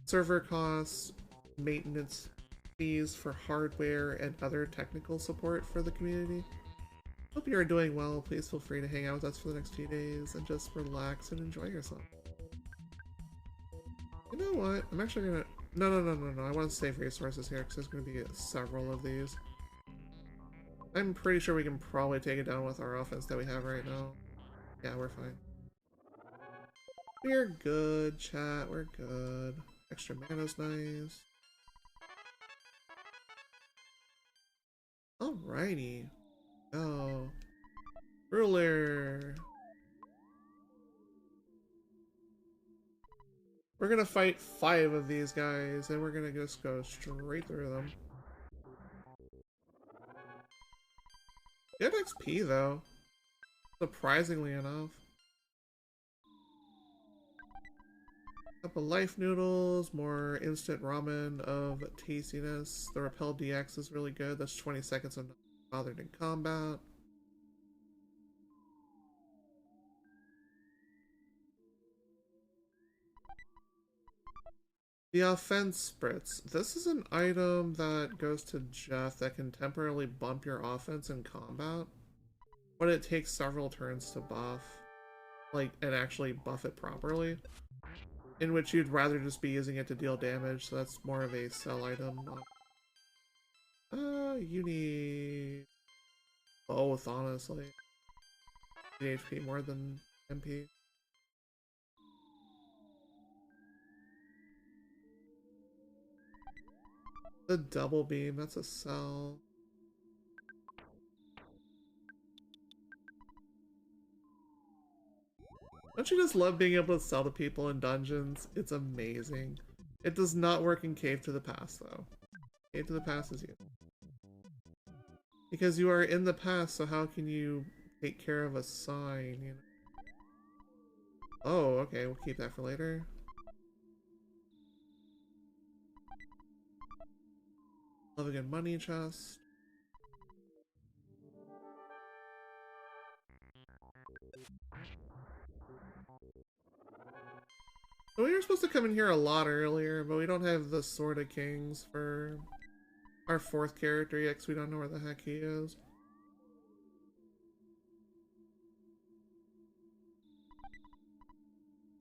Speaker 1: server costs, maintenance fees for hardware, and other technical support for the community. Hope you are doing well. Please feel free to hang out with us for the next few days and just relax and enjoy yourself. You know what? I'm actually gonna... No. I want to save resources here because there's going to be several of these. I'm pretty sure we can probably take it down with our offense that we have right now. Yeah, we're fine. We're good, chat. We're good. Extra mana's nice. Alrighty. Oh. Ruler. We're gonna fight 5 of these guys, and we're gonna just go straight through them. Good XP, though. Surprisingly enough. Couple life noodles, more instant ramen of tastiness. The repel DX is really good. That's 20 seconds of not bothered in combat. The offense spritz. This is an item that goes to Jeff that can temporarily bump your offense in combat, but it takes several turns to buff, like, and actually buff it properly. In which you'd rather just be using it to deal damage, so that's more of a sell item. You need both, honestly. You need HP more than MP. The double beam, that's a sell. Don't you just love being able to sell to people in dungeons? It's amazing. It does not work in Cave to the Past, though. Cave to the Past is you. Because you are in the past, so how can you take care of a sign, you know? Oh, okay, we'll keep that for later. Love a good money chest. So we were supposed to come in here a lot earlier, but we don't have the Sword of Kings for our 4th character yet, because we don't know where the heck he is.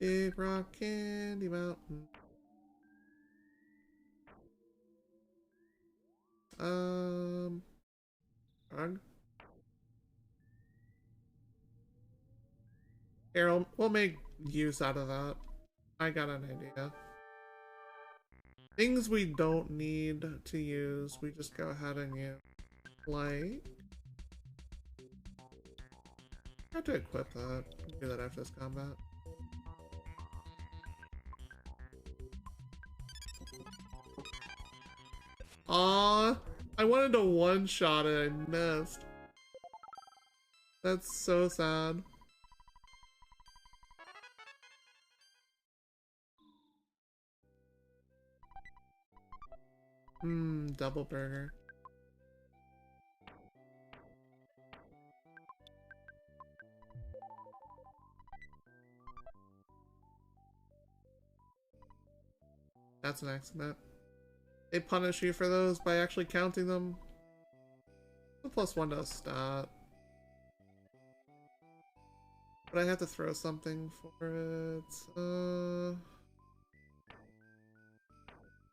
Speaker 1: Big Rock Candy Mountain. Rug? Here, we'll make use out of that. I got an idea. Things we don't need to use, we just go ahead and use. Like... I have to equip that. I'll do that after this combat. Aww! I wanted to one-shot it, I missed. That's so sad. Double burger. That's an accident. They punish you for those by actually counting them. The +1 does stat. But I have to throw something for it.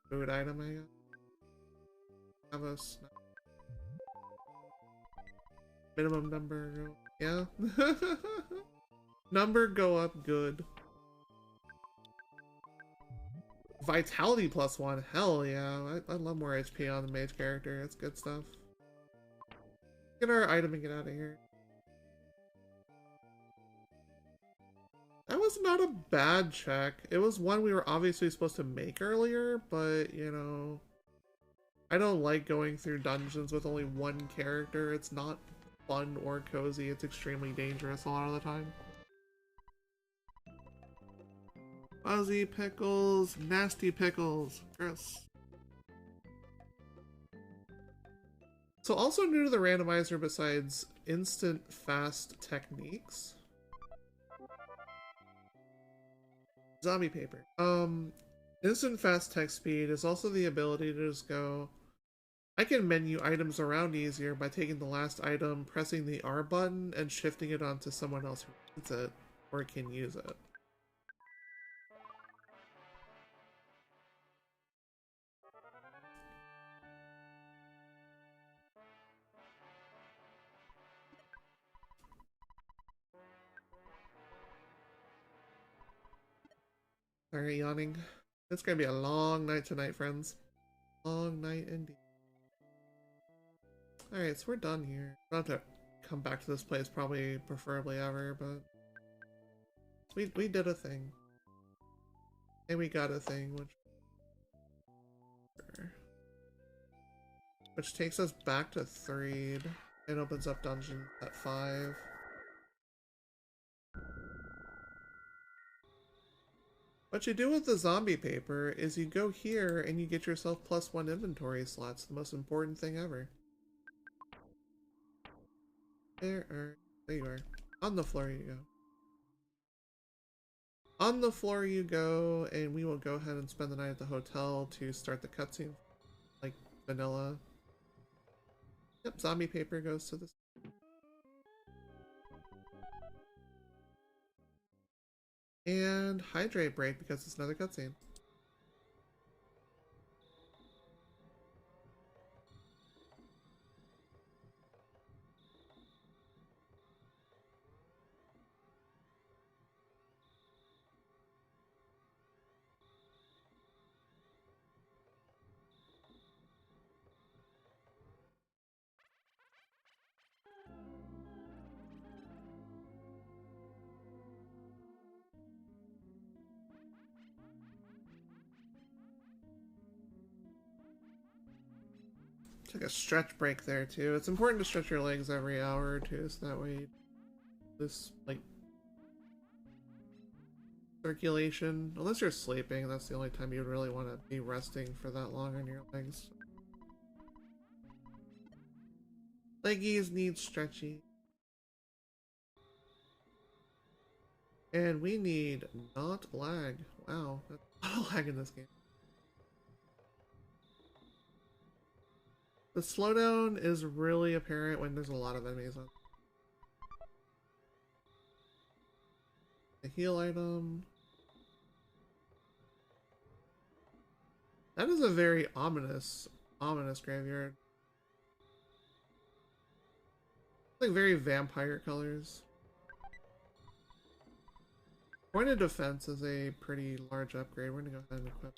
Speaker 1: Food item, I guess. Have a snack. Minimum number, yeah. Number go up, good. Vitality +1, hell yeah. I love more HP on the mage character, it's good stuff. Get our item and get out of here. That was not a bad check. It was one we were obviously supposed to make earlier, but, you know... I don't like going through dungeons with only one character. It's not fun or cozy. It's extremely dangerous a lot of the time. Fuzzy pickles, nasty pickles. Gross. So also new to the randomizer besides instant fast techniques. Zombie paper. Instant fast text speed is also the ability to just go... I can menu items around easier by taking the last item, pressing the R button, and shifting it onto someone else who needs it, or can use it. Sorry, yawning. It's gonna be a long night tonight, friends. Long night indeed. Alright, so we're done here. Not to come back to this place probably preferably ever, but we did a thing. And we got a thing, which takes us back to Threed. It opens up dungeon at 5. What you do with the zombie paper is you go here and you get yourself +1 inventory slots, the most important thing ever. There you are. On the floor you go. On the floor you go, and we will go ahead and spend the night at the hotel to start the cutscene. Like vanilla. Yep, zombie paper goes to this. And hydrate break because it's another cutscene. Take a stretch break there too. It's important to stretch your legs every hour or two, so that way this like circulation. Unless you're sleeping, that's the only time you would really want to be resting for that long on your legs. Leggies need stretchy. And we need not lag. Wow, that's a lot of lag in this game. The slowdown is really apparent when there's a lot of enemies on. The heal item. That is a very ominous graveyard. Like very vampire colors. Point of defense is a pretty large upgrade. We're gonna go ahead and equip.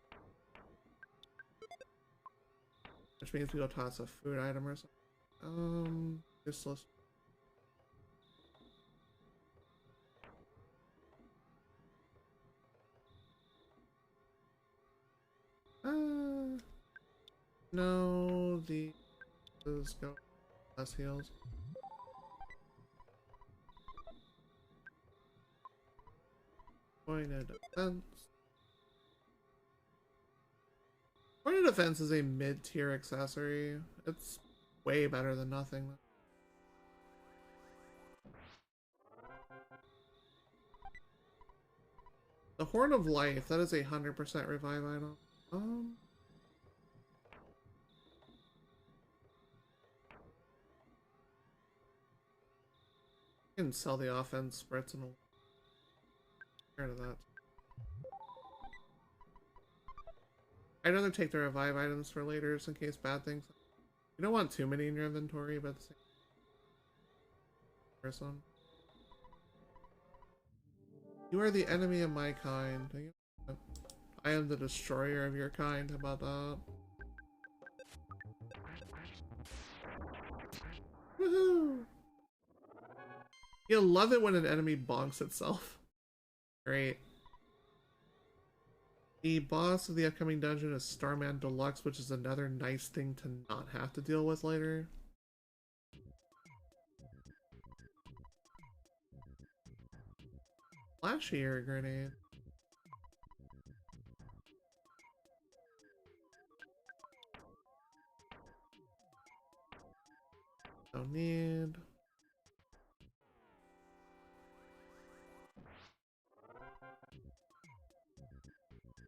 Speaker 1: Which means we go toss a food item or something. Useless. No, let's go less heals. Point of defense. Point of defense is a mid-tier accessory. It's way better than nothing. The Horn of Life, that is a 100% revive item. You can sell the offense spritz and get rid of that. I'd rather take the revive items for later, just in case bad things. You don't want too many in your inventory, but the same person. You are the enemy of my kind. I am the destroyer of your kind. How about that? Woohoo! You'll love it when an enemy bonks itself. Great. The boss of the upcoming dungeon is Starman Deluxe, which is another nice thing to not have to deal with later. Flashy air grenade. Don't need.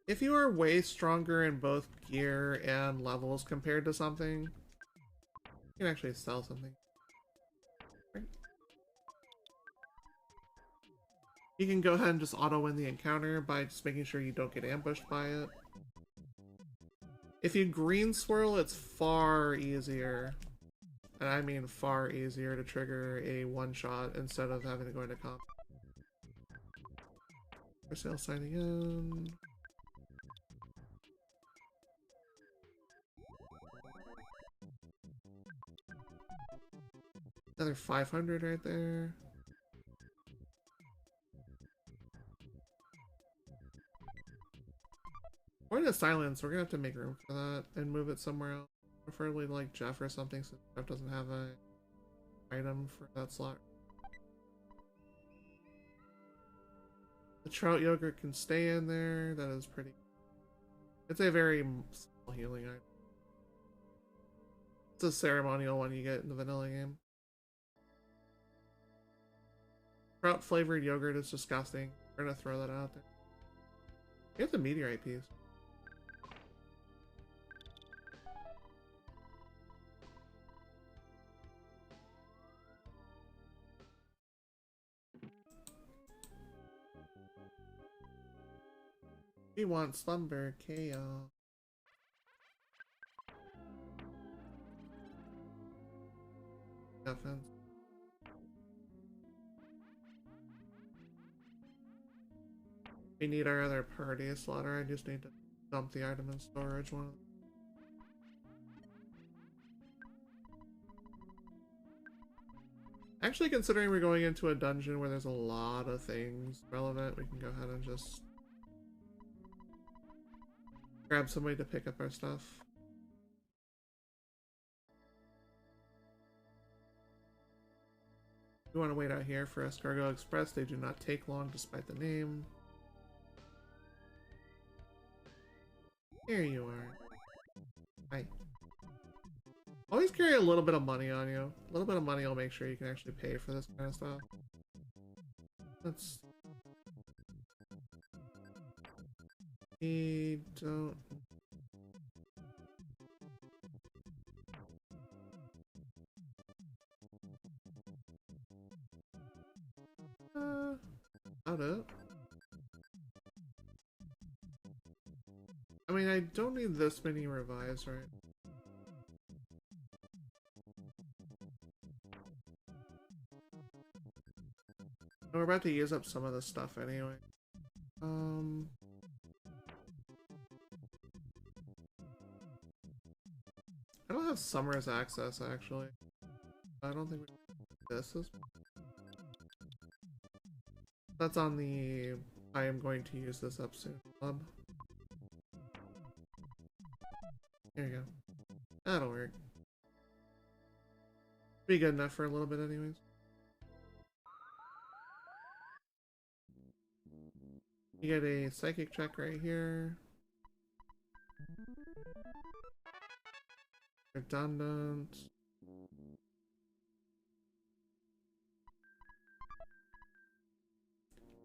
Speaker 1: If you are way stronger in both gear and levels compared to something, you can actually sell something. You can go ahead and just auto-win the encounter by just making sure you don't get ambushed by it. If you green swirl, it's far easier, and I mean far easier, to trigger a one-shot instead of having to go into comp. For sale signing in. Another 500 right there. Point of silence, we're gonna have to make room for that and move it somewhere else. Preferably like Jeff or something, since Jeff doesn't have a item for that slot. The trout yogurt can stay in there. That is pretty. It's a very small healing item. It's a ceremonial one you get in the vanilla game. Trout flavored yogurt is disgusting. We're gonna throw that out there. You have the meteorite piece. We want slumber chaos. Offense. We need our other party slaughter. I just need to dump the item in storage. One. Actually, considering we're going into a dungeon where there's a lot of things relevant, we can go ahead and just grab somebody to pick up our stuff. We want to wait out here for Escargot Express. They do not take long despite the name. Here you are. Hi. Always carry a little bit of money on you. A little bit of money will make sure you can actually pay for this kind of stuff. Let's... We don't... Out it. I mean, I don't need this many revives, right? We're about to use up some of this stuff anyway. I don't have Summer's access, actually. I don't think this is... That's on the... I am going to use this up soon club. There you go. That'll work. Be good enough for a little bit anyways. You get a psychic check right here. Redundant.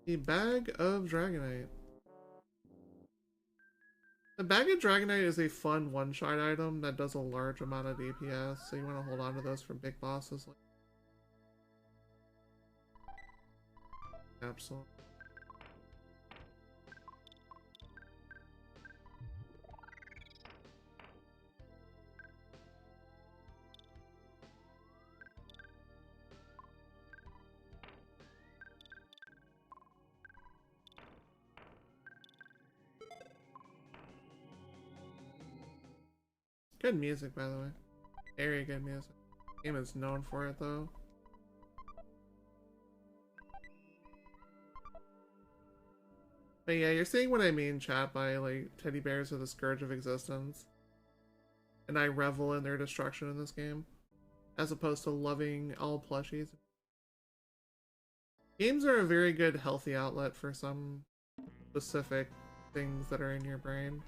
Speaker 1: The bag of Dragonite. The bag of Dragonite is a fun one-shot item that does a large amount of DPS, so you want to hold on to those for big bosses. Absolutely. Good music, by the way. Very good music. The game is known for it, though. But yeah, you're seeing what I mean, chat, by, like, teddy bears are the scourge of existence. And I revel in their destruction in this game. As opposed to loving all plushies. Games are a very good, healthy outlet for some specific things that are in your brain.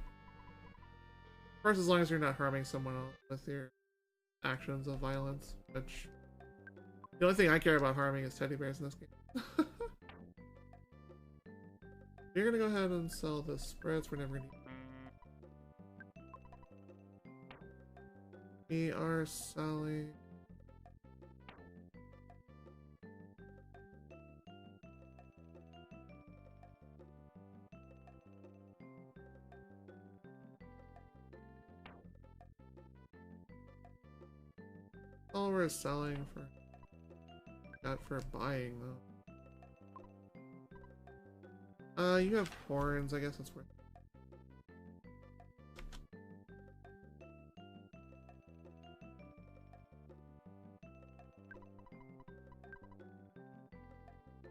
Speaker 1: Of course, as long as you're not harming someone else with your actions of violence, which... The only thing I care about harming is teddy bears in this game. You're gonna go ahead and sell the spreads. We're never gonna... We are selling... All we're selling for... Not for buying, though. You have horns, I guess that's worth.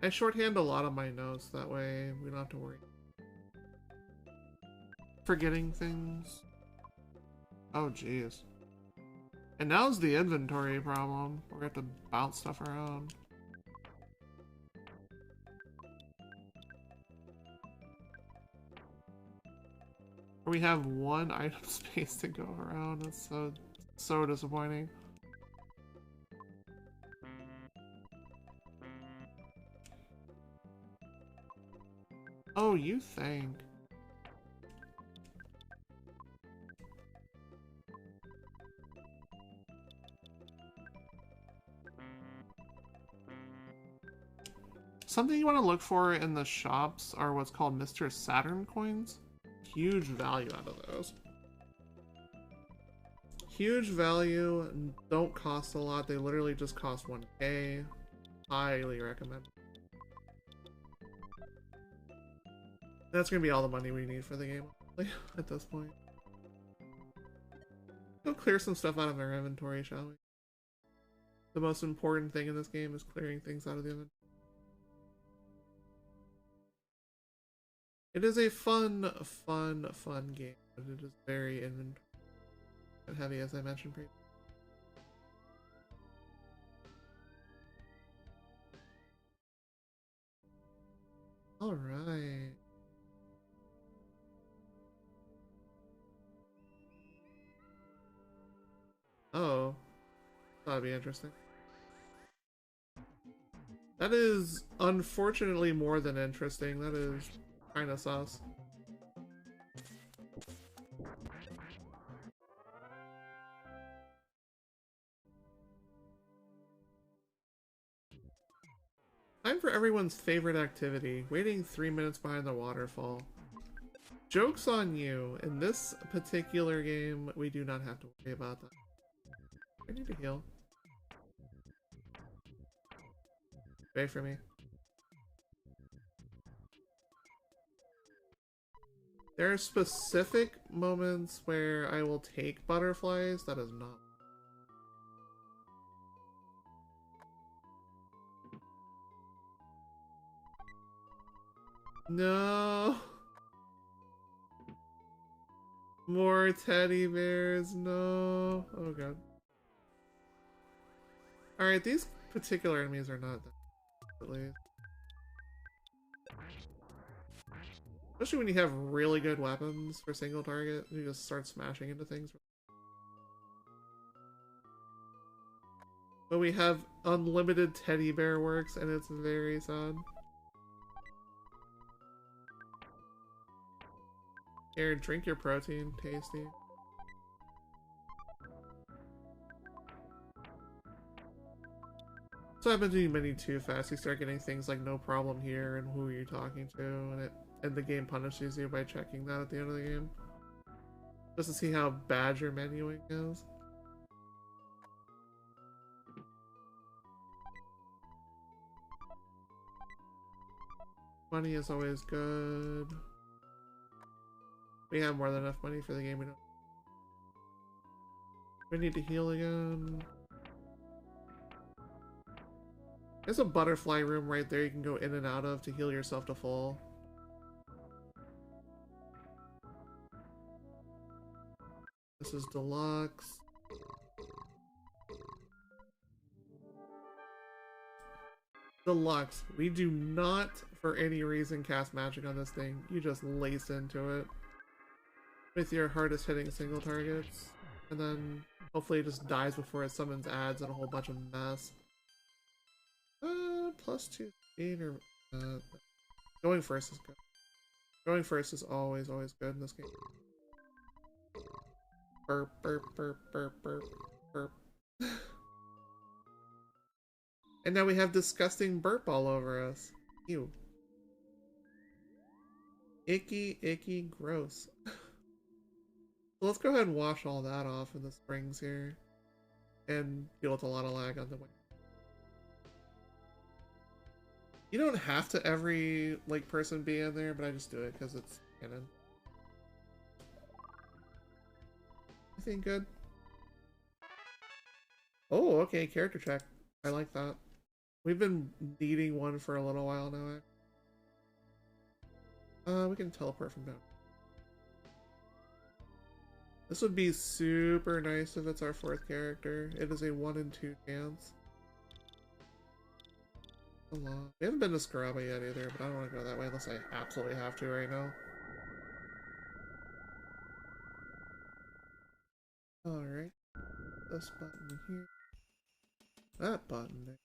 Speaker 1: I shorthand a lot of my notes, that way we don't have to worry. Forgetting things. Oh, jeez. And now's the inventory problem. We're gonna have to bounce stuff around. We have one item space to go around. That's so disappointing. Oh, you think? Something you want to look for in the shops are what's called Mr. Saturn coins. Huge value out of those. Huge value, don't cost a lot. They literally just cost 1k. Highly recommend. That's gonna be all the money we need for the game at this point. Go clear some stuff out of our inventory, shall we? The most important thing in this game is clearing things out of the inventory. It is a fun game, but it is very inventory heavy, as I mentioned previously. Alright. Oh. That'd be interesting. That is unfortunately more than interesting. That is kinda sus. Time for everyone's favorite activity, waiting 3 minutes behind the waterfall. Joke's on you. In this particular game, we do not have to worry about that. I need to heal. Wait for me. There are specific moments where I will take butterflies. That is not. No. More teddy bears. No. Oh god. Alright, these particular enemies are not that at least. Especially when you have really good weapons for single target, you just start smashing into things. But we have unlimited teddy bear works, and it's very sad. Here, drink your protein. Tasty. So I've been doing many too fast. You start getting things like no problem here and who are you talking to, and the game punishes you by checking that at the end of the game. Just to see how bad your menuing is. Money is always good. We have more than enough money for the game. We need to heal again. There's a butterfly room right there you can go in and out of to heal yourself to full. This is deluxe. Deluxe. We do not, for any reason, cast magic on this thing. You just lace into it with your hardest hitting single targets, and then hopefully it just dies before it summons ads and a whole bunch of mess. Plus 2 speed or going first is good. Going first is always good in this game. Burp, burp, burp, burp, burp, burp. And now we have disgusting burp all over us. Ew. Icky, icky, gross. So let's go ahead and wash all that off in the springs here. And deal with a lot of lag on the way. You don't have to every person be in there, but I just do it because it's canon. I think good. Oh, okay, character check. I like that. We've been needing one for a little while now. We can teleport from down. This would be super nice if it's our 4th character. It is a 1 in 2 chance. We haven't been to Scrabble yet either, but I don't want to go that way unless I absolutely have to right now. Alright. This button here. That button there.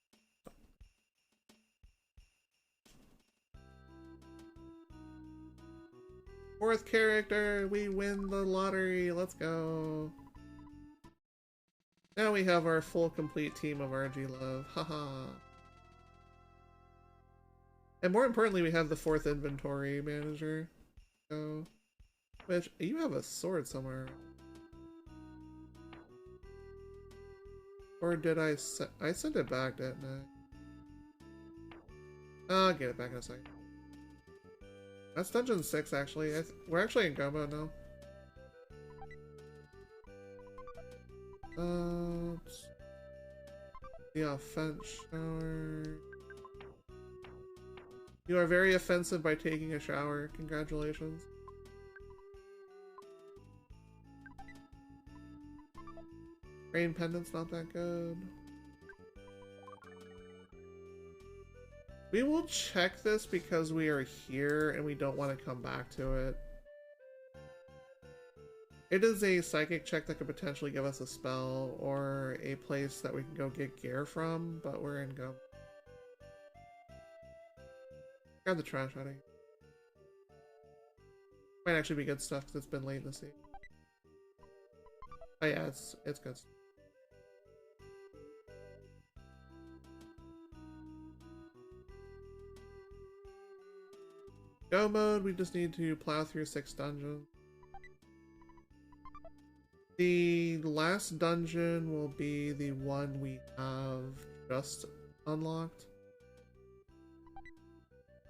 Speaker 1: 4th character! We win the lottery! Let's go! Now we have our full complete team of RGLove. Haha. And more importantly, we have the 4th inventory manager. So, which, you have a sword somewhere. Or did I sent it back, didn't I? I'll get it back in a second. That's Dungeon 6, actually. We're actually in go mode now. The offense shower. You are very offensive by taking a shower. Congratulations. Rain pendant's not that good. We will check this because we are here and we don't want to come back to it. It is a psychic check that could potentially give us a spell or a place that we can go get gear from, but we're in go. Grab the trash out of here. Might actually be good stuff because it's been late in the sea. Oh yeah, it's good. Go mode, we just need to plow through 6 dungeons. The last dungeon will be the one we have just unlocked.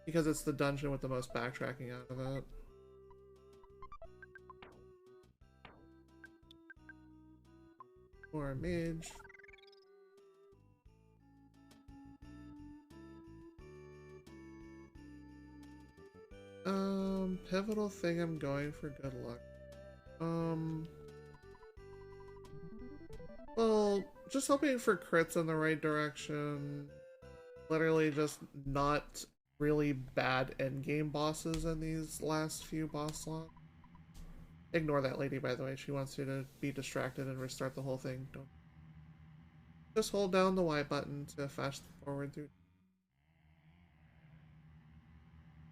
Speaker 1: Because it's the dungeon with the most backtracking out of it. Or a mage. Pivotal thing I'm going for good luck. Well, just hoping for crits in the right direction. Literally just not really bad endgame bosses in these last few boss slots. Ignore that lady, by the way. She wants you to be distracted and restart the whole thing. Don't. Just hold down the Y button to fast forward through.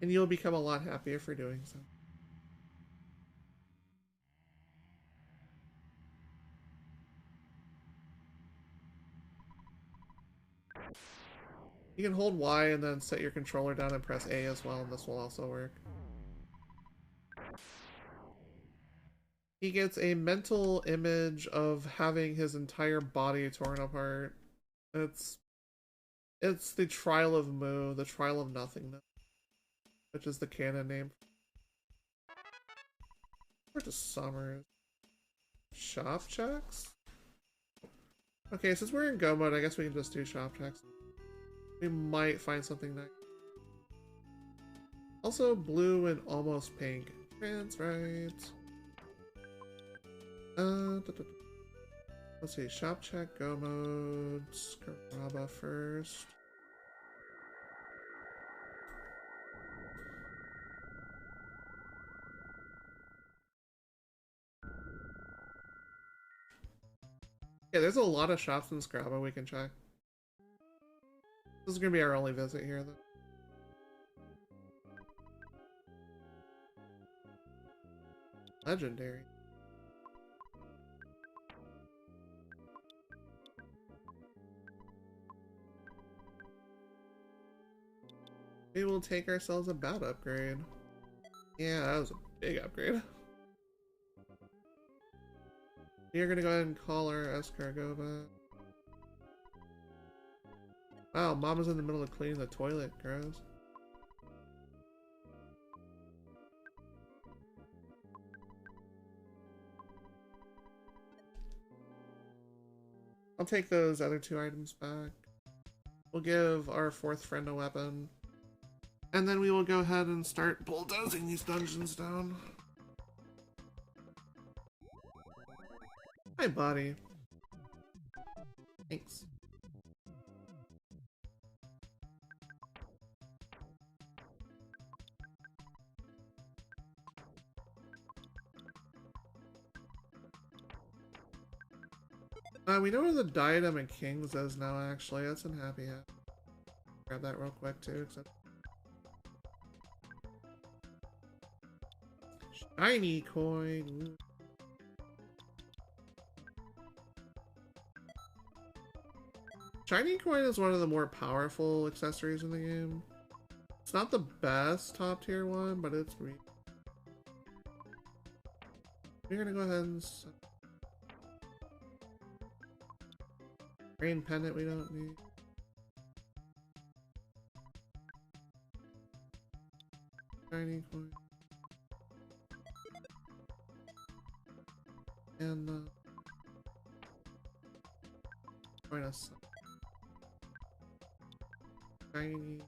Speaker 1: And you'll become a lot happier for doing so. You can hold Y and then set your controller down and press A as well, and this will also work. He gets a mental image of having his entire body torn apart. It's the Trial of Mu, the Trial of Nothingness, which is the canon name. Or just Summers. Shop checks? Okay, since we're in go mode, I guess we can just do shop checks. We might find something nice. Also blue and almost pink. That's right. Let's see, shop check, go mode, Scaraba first. Yeah, there's a lot of shops in Scrabble we can check. This is gonna be our only visit here, though. Legendary. We will take ourselves a bat upgrade. Yeah, that was a big upgrade. We are gonna go ahead and call our escargot. Wow, Mama's in the middle of cleaning the toilet, gross. I'll take those other 2 items back. We'll give our fourth friend a weapon. And then we will go ahead and start bulldozing these dungeons down. Hi, buddy. Thanks. We know where the Diadem of Kings is now, actually. That's in Happy Hat. Grab that real quick, too. Shiny coin! Ooh. Shiny coin is one of the more powerful accessories in the game. It's not the best top tier one, but it's we're gonna go ahead and Rain Pendant we don't need. Shiny coin. And coin us. Shiny.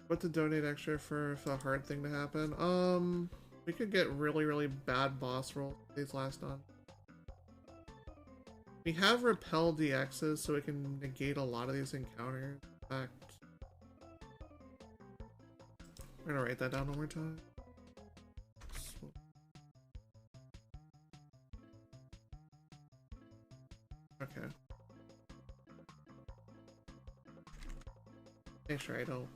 Speaker 1: What to donate extra for a hard thing to happen? We could get really bad boss rolls these last on. We have repel DXs, so we can negate a lot of these encounters. In fact, we're gonna write that down one more time. Okay. Make sure I don't.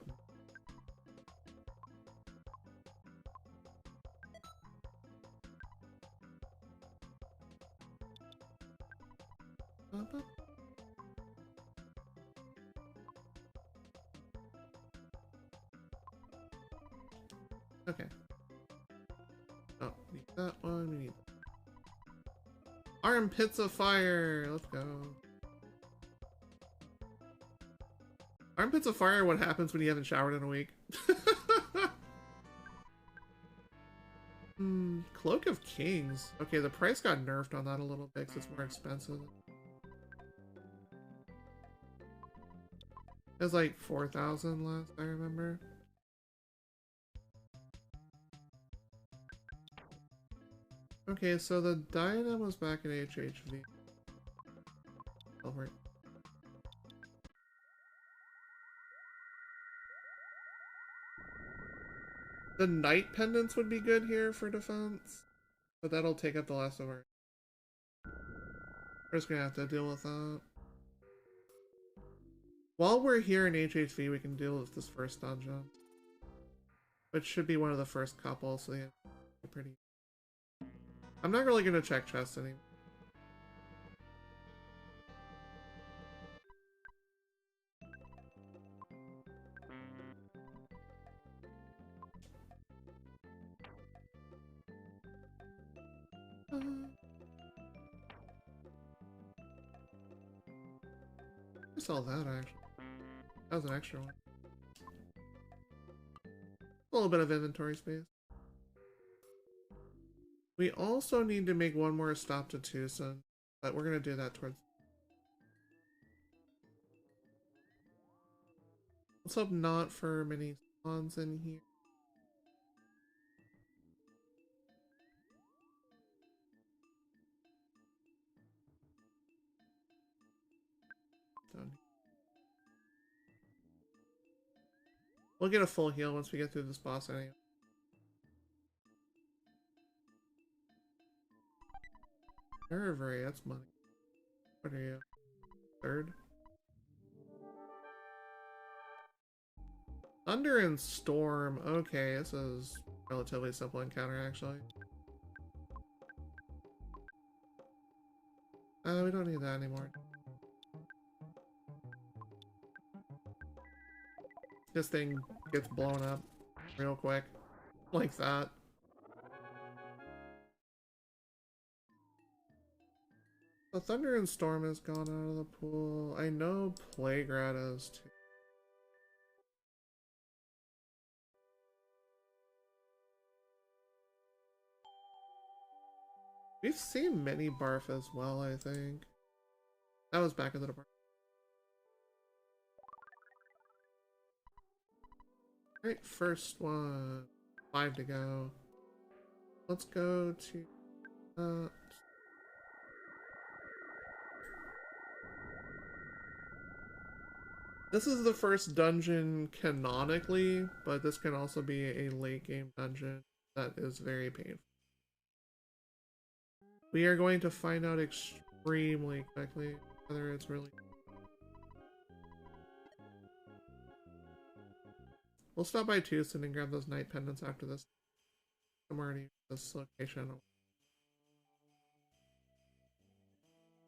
Speaker 1: Okay. Oh, need that one. We need Armpits of Fire. Let's go. Armpits of Fire. What happens when you haven't showered in a week? Cloak of Kings. Okay, the price got nerfed on that a little bit because it's more expensive. It was like 4,000 last I remember. Okay, so the Diadem was back in HHV. Over. The Knight Pendants would be good here for defense, but that'll take up the last of our... We're just gonna have to deal with that. While we're here in HHV, we can deal with this first dungeon. Which should be one of the first couple, so yeah, pretty... I'm not really gonna check chests anymore. I saw that actually. That was an extra one. A little bit of inventory space. We also need to make one more stop to Tucson, but we're gonna do that towards... Let's hope not for many spawns in here. Done. We'll get a full heal once we get through this boss anyway. Reverie, that's money. What are you? Third? Thunder and Storm. Okay, this is a relatively simple encounter actually. We don't need that anymore. This thing gets blown up real quick. Like that. The Thunder and Storm has gone out of the pool. I know Plague Rat is too. We've seen mini barf as well, I think. That was back in the department. Alright, first one. 5 to go. Let's go to this is the first dungeon canonically, but this can also be a late game dungeon that is very painful. We are going to find out extremely quickly whether it's really... We'll stop by Tucson and grab those night pendants after this. I'm already at this location.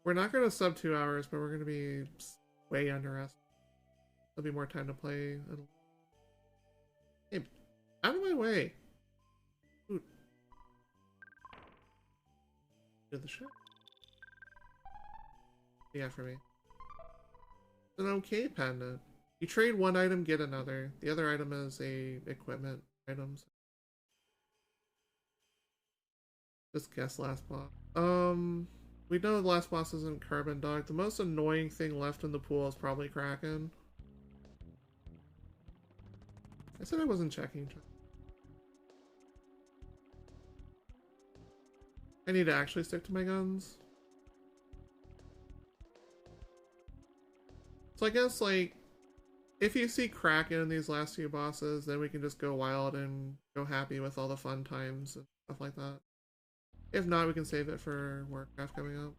Speaker 1: We're not going to sub 2 hours, but we're going to be way under us. There'll be more time to play. Hey, out of my way! Ooh. Do the shit. Yeah, for me. It's an okay pendant. You trade one item, get another. The other item is a equipment item. Just guess last boss. We know the last boss isn't Carbon Dog. The most annoying thing left in the pool is probably Kraken. I said I wasn't checking. I need to actually stick to my guns. So I guess, like, if you see Kraken in these last few bosses, then we can just go wild and go happy with all the fun times and stuff like that. If not, we can save it for Warcraft coming up.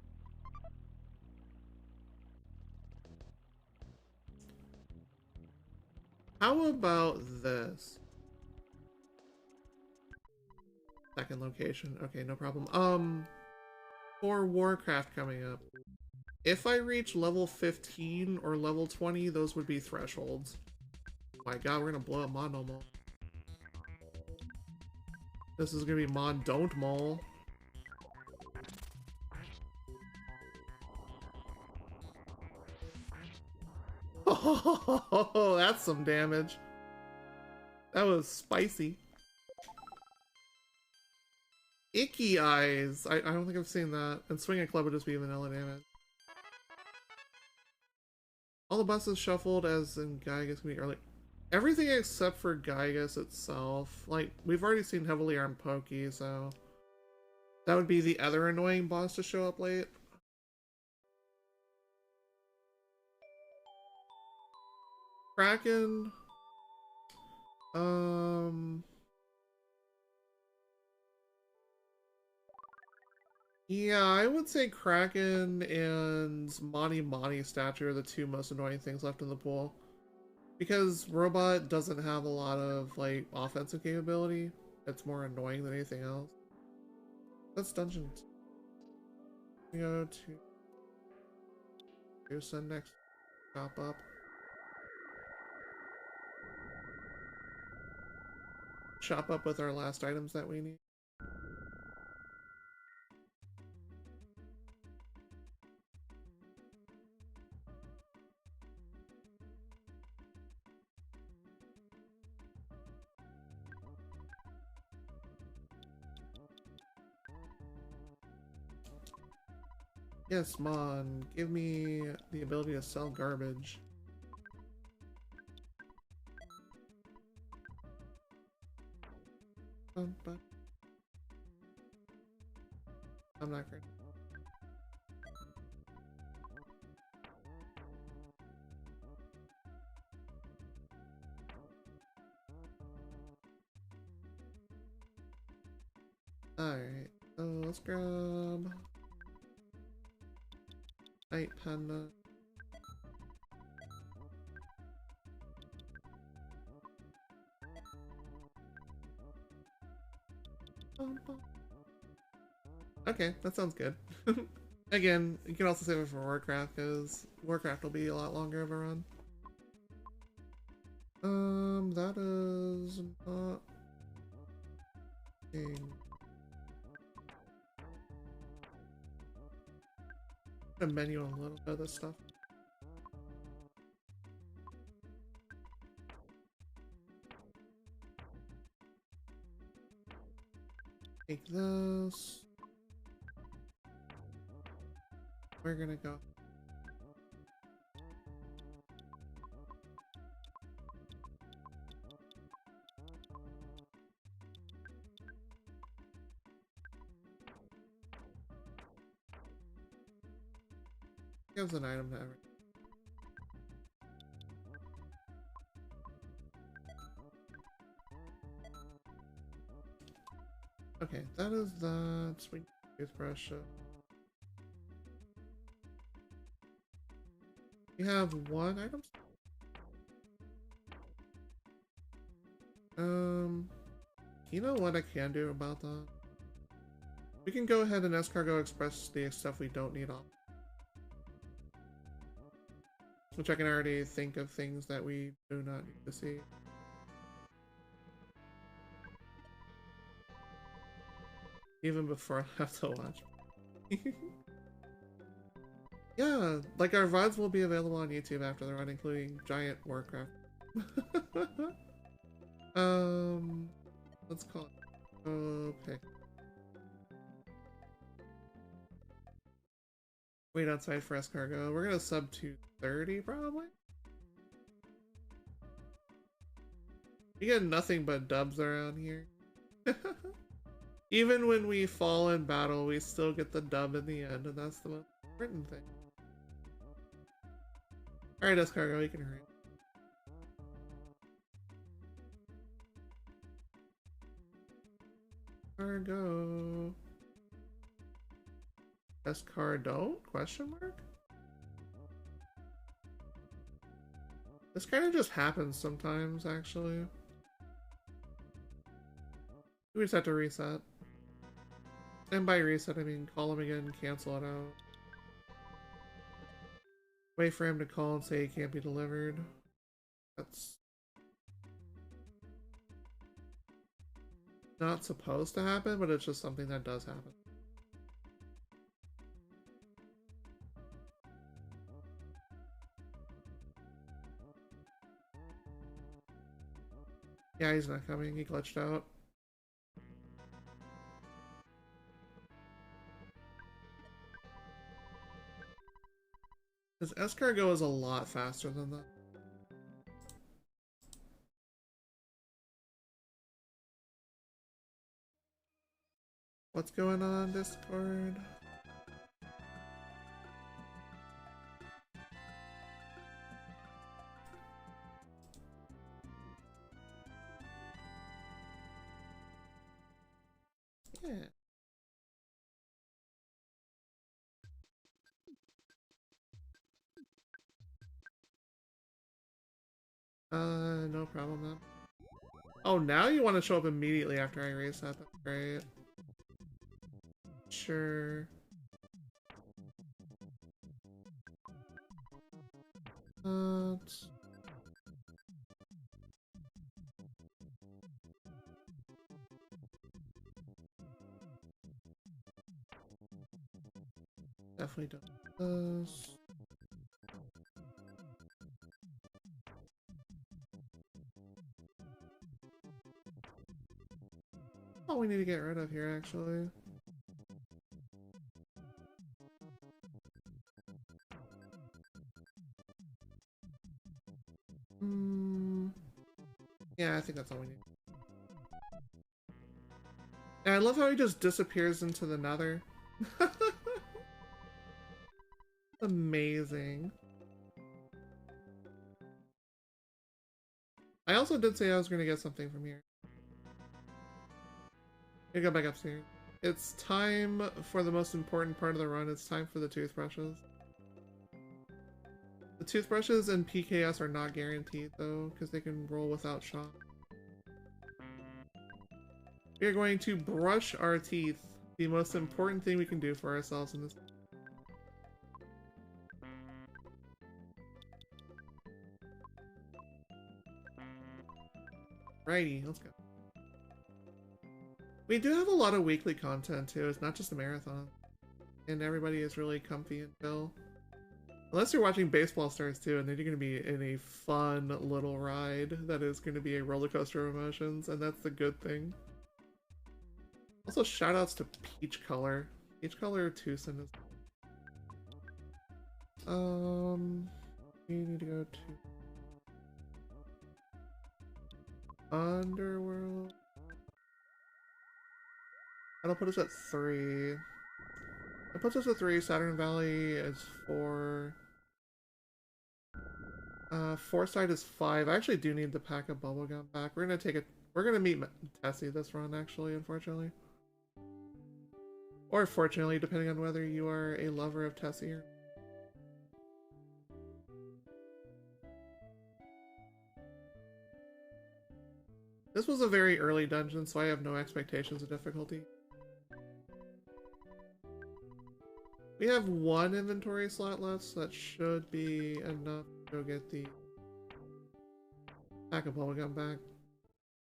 Speaker 1: How about this? Second location. Okay, no problem. For Warcraft coming up, if I reach level 15 or level 20, those would be thresholds. Oh my god, we're gonna blow up Mon no Mole. This is gonna be Mon Don't Mole. Oh, that's some damage. That was spicy. Icky Eyes. I don't think I've seen that. And Swing a Club would just be vanilla damage. All the buses shuffled as in Gygas can be early. Everything except for Gygas itself. Like, we've already seen heavily armed Pokey, so... That would be the other annoying boss to show up late. Kraken... Yeah, I would say Kraken and Mani statue are the two most annoying things left in the pool. Because Robot doesn't have a lot of, like, offensive capability. It's more annoying than anything else. That's dungeon. We go to... Here's the next chop up. Chop up with our last items that we need. Yes, Mon, give me the ability to sell garbage. I'm not great. Alright, so let's grab Night Panda. Okay, that sounds good. Again, you can also save it for Warcraft, because Warcraft will be a lot longer of a run. That is not a menu on a little bit of this stuff. Take this. we're gonna go. Gives an item to everyone. Okay, that is that. Sweet toothbrush. We have one item. You know what I can do about that? We can go ahead and escargot express the stuff we don't need on. Which I can already think of things that we do not need to see. Even before I have to watch. Yeah, like our VODs will be available on YouTube after the run, including Giant Warcraft. Let's call it. Okay. Wait outside for escargot. We're gonna sub to 30 probably. We get nothing but dubs around here. Even when we fall in battle, we still get the dub in the end, and that's the most important thing. Alright, escargot, you can hurry. Escargot. Escargot? Question mark? This kind of just happens sometimes, actually. We just have to reset. And by reset, I mean call him again, cancel it out. Wait for him to call and say he can't be delivered. That's not supposed to happen, but it's just something that does happen. Yeah, he's not coming. He glitched out. This escargot is a lot faster than that. What's going on, Discord? Yeah. No problem, man. Oh, now you want to show up immediately after I reset? That's great. Sure. Definitely don't. Oh, we need to get rid of here, actually. Yeah, I think that's all we need. And I love how he just disappears into the nether. Amazing. I also did say I was going to get something from here. I go back upstairs. It's time for the most important part of the run. It's time for the toothbrushes. The toothbrushes and PKS are not guaranteed, though, because they can roll without shock. We are going to brush our teeth. The most important thing we can do for ourselves in this. Righty, let's go. We do have a lot of weekly content, too. It's not just a marathon. And everybody is really comfy and chill. Unless you're watching Baseball Stars, too, and then you're going to be in a fun little ride that is going to be a roller coaster of emotions, and that's the good thing. Also, shoutouts to Peach Color. Peach Color Tucson is... We need to go to Underworld. That'll put us at 3. That puts us at 3. Saturn Valley is 4. Foresight is 5. I actually do need the pack of bubblegum back. We're gonna take it. We're gonna meet Tessie this run, actually, unfortunately. Or fortunately, depending on whether you are a lover of Tessie or... This was a very early dungeon, so I have no expectations of difficulty. We have 1 inventory slot left, so that should be enough to go get the pack of bubblegum back.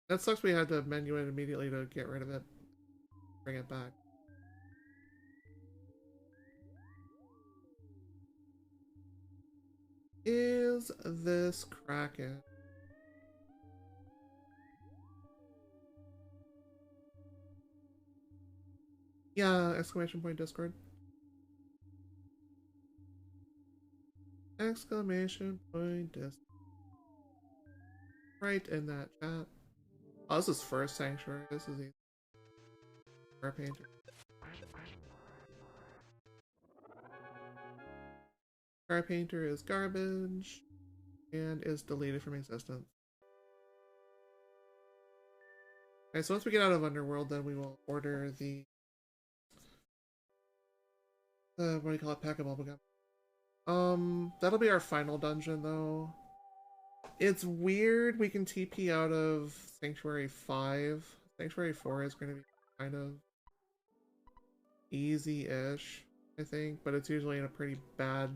Speaker 1: That sucks we had to menu it immediately to get rid of it. Bring it back. Is this Kraken? Yeah, exclamation point Discord. Exclamation point Discord. Right in that chat. Oh, this is first Sanctuary. This is easy. Our painter. Our painter is garbage and is deleted from existence. Okay, so once we get out of Underworld, then we will order the what do you call it? Pack of bubblegum. That'll be our final dungeon though. It's weird we can TP out of Sanctuary 5. Sanctuary 4 is going to be kind of easy-ish, I think, but it's usually in a pretty bad,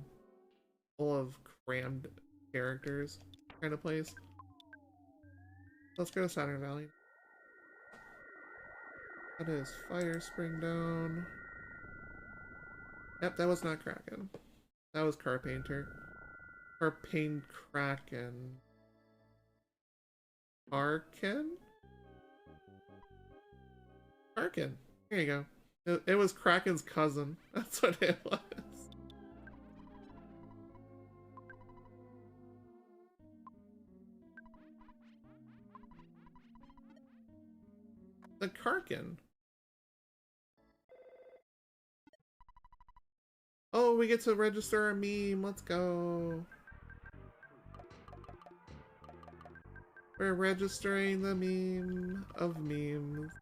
Speaker 1: full of crammed characters kind of place. Let's go to Saturn Valley. That is Fire Spring down. Yep, that was not Kraken. That was Carpainter. Carpain Kraken. Arkin? Arkin. Here you go. It was Kraken's cousin. That's what it was. The Karkin. Oh, we get to register a meme. Let's go. We're registering the meme of memes.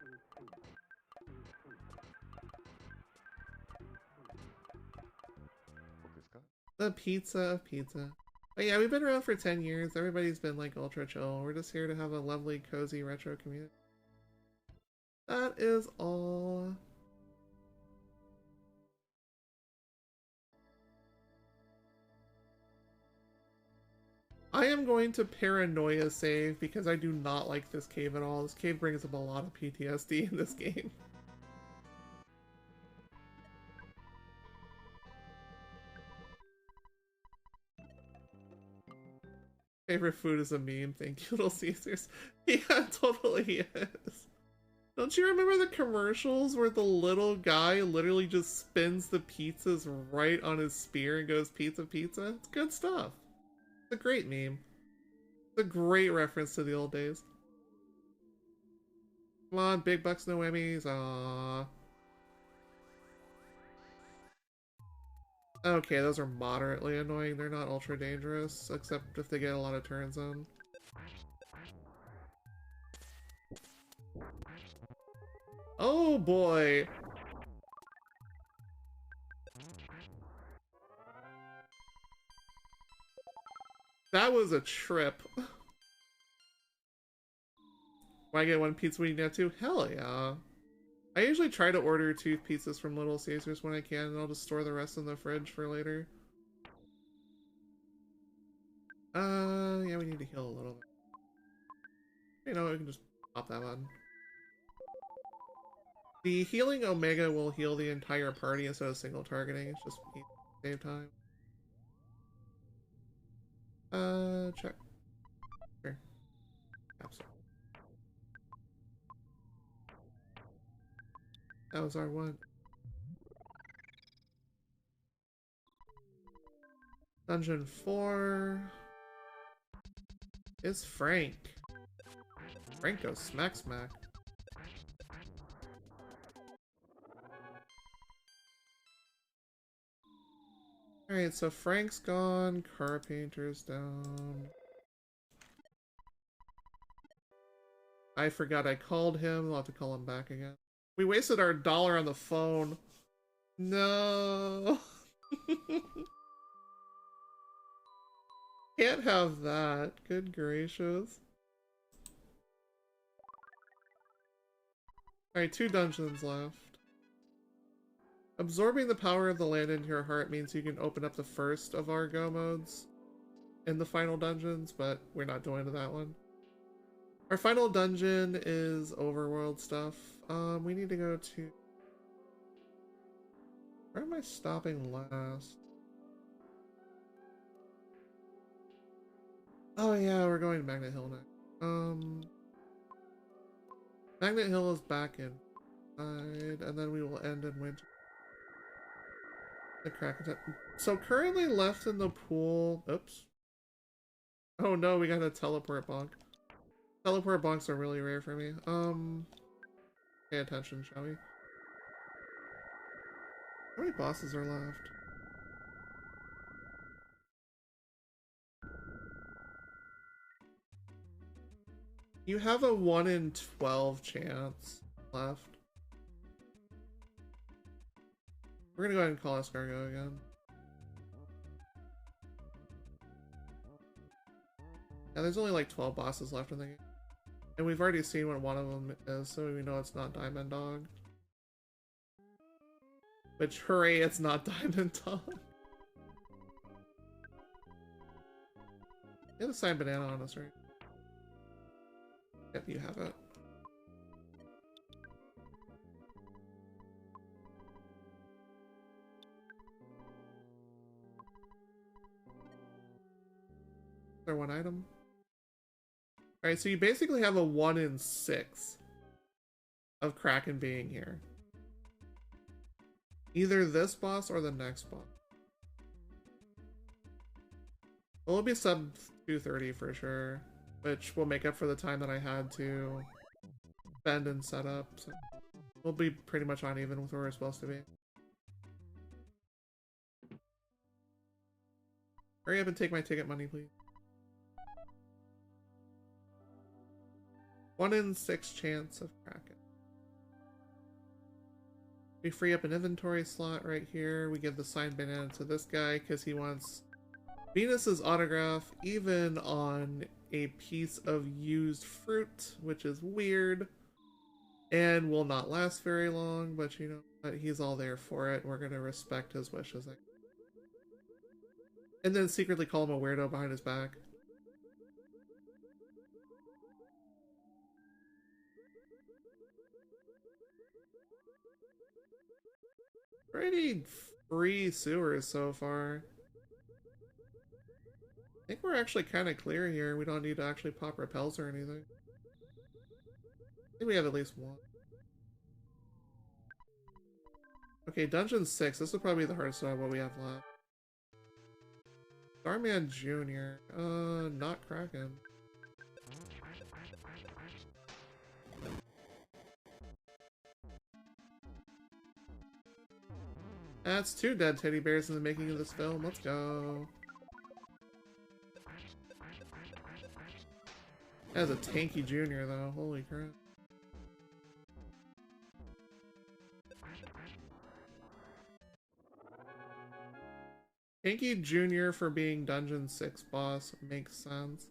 Speaker 1: The pizza of pizza. But yeah, we've been around for 10 years. Everybody's been like ultra chill. We're just here to have a lovely, cozy retro community. That is all. I am going to paranoia save because I do not like this cave at all. This cave brings up a lot of PTSD in this game. Favorite food is a meme. Thank you, Little Caesars. Yeah, it totally is. Don't you remember the commercials where the little guy literally just spins the pizzas right on his spear and goes pizza pizza? It's good stuff. It's a great meme. It's a great reference to the old days. Come on, big bucks, no whammies. Aww. Okay, those are moderately annoying. They're not ultra dangerous, except if they get a lot of turns on. Oh boy! That was a trip. Will I get one pizza when you get two? Hell yeah. I usually try to order 2 pizzas from Little Caesars when I can, and I'll just store the rest in the fridge for later. Yeah, we need to heal a little bit. You know, we can just pop that button. The healing Omega will heal the entire party instead of single targeting. It's just save time. Check. Here. Capsule. That was our one. Dungeon 4 is Frank. Frank goes smack smack. Alright, so Frank's gone, car painter's down. I forgot I called him, I'll have to call him back again. We wasted our $1 on the phone. No. Can't have that. Good gracious. Alright, 2 dungeons left. Absorbing the power of the land into your heart means you can open up the first of our go modes in the final dungeons, but we're not going to that one. Our final dungeon is overworld stuff. We need to go to... Where am I stopping last? Oh yeah, we're going to Magnet Hill next. Magnet Hill is back inside, and then we will end in winter. The Kraken. So currently left in the pool. Oops. Oh no, we got a teleport bonk. Teleport bonks are really rare for me. Pay attention, shall we? How many bosses are left? You have a 1 in 12 chance left. We're gonna go ahead and call Escargot again. Yeah, there's only like 12 bosses left in the game. And we've already seen what one of them is, so we know it's not Diamond Dog. Which, hooray, it's not Diamond Dog. You have a signed banana on us, right? Yep, you have it. Is there one item? Alright, so you basically have a 1 in 6 of Kraken being here. Either this boss or the next boss. Well, it'll be sub 230 for sure, which will make up for the time that I had to spend and set up. So we'll be pretty much on even with where we're supposed to be. Hurry up and take my ticket money, please. 1 in 6 chance of Kraken. We free up an inventory slot right here. We give the signed banana to this guy because he wants Venus's autograph even on a piece of used fruit, which is weird and will not last very long, but you know what? He's all there for it. We're gonna respect his wishes. And then secretly call him a weirdo behind his back. Pretty free sewers so far. I think we're actually kind of clear here. We don't need to actually pop repels or anything. I think we have at least one. Okay, Dungeon 6. This is probably the hardest one of what we have left. Starman Jr. Not Kraken. That's 2 dead teddy bears in the making of this film. Let's go. That's a tanky junior though. Holy crap. Tanky Junior for being Dungeon 6 boss makes sense.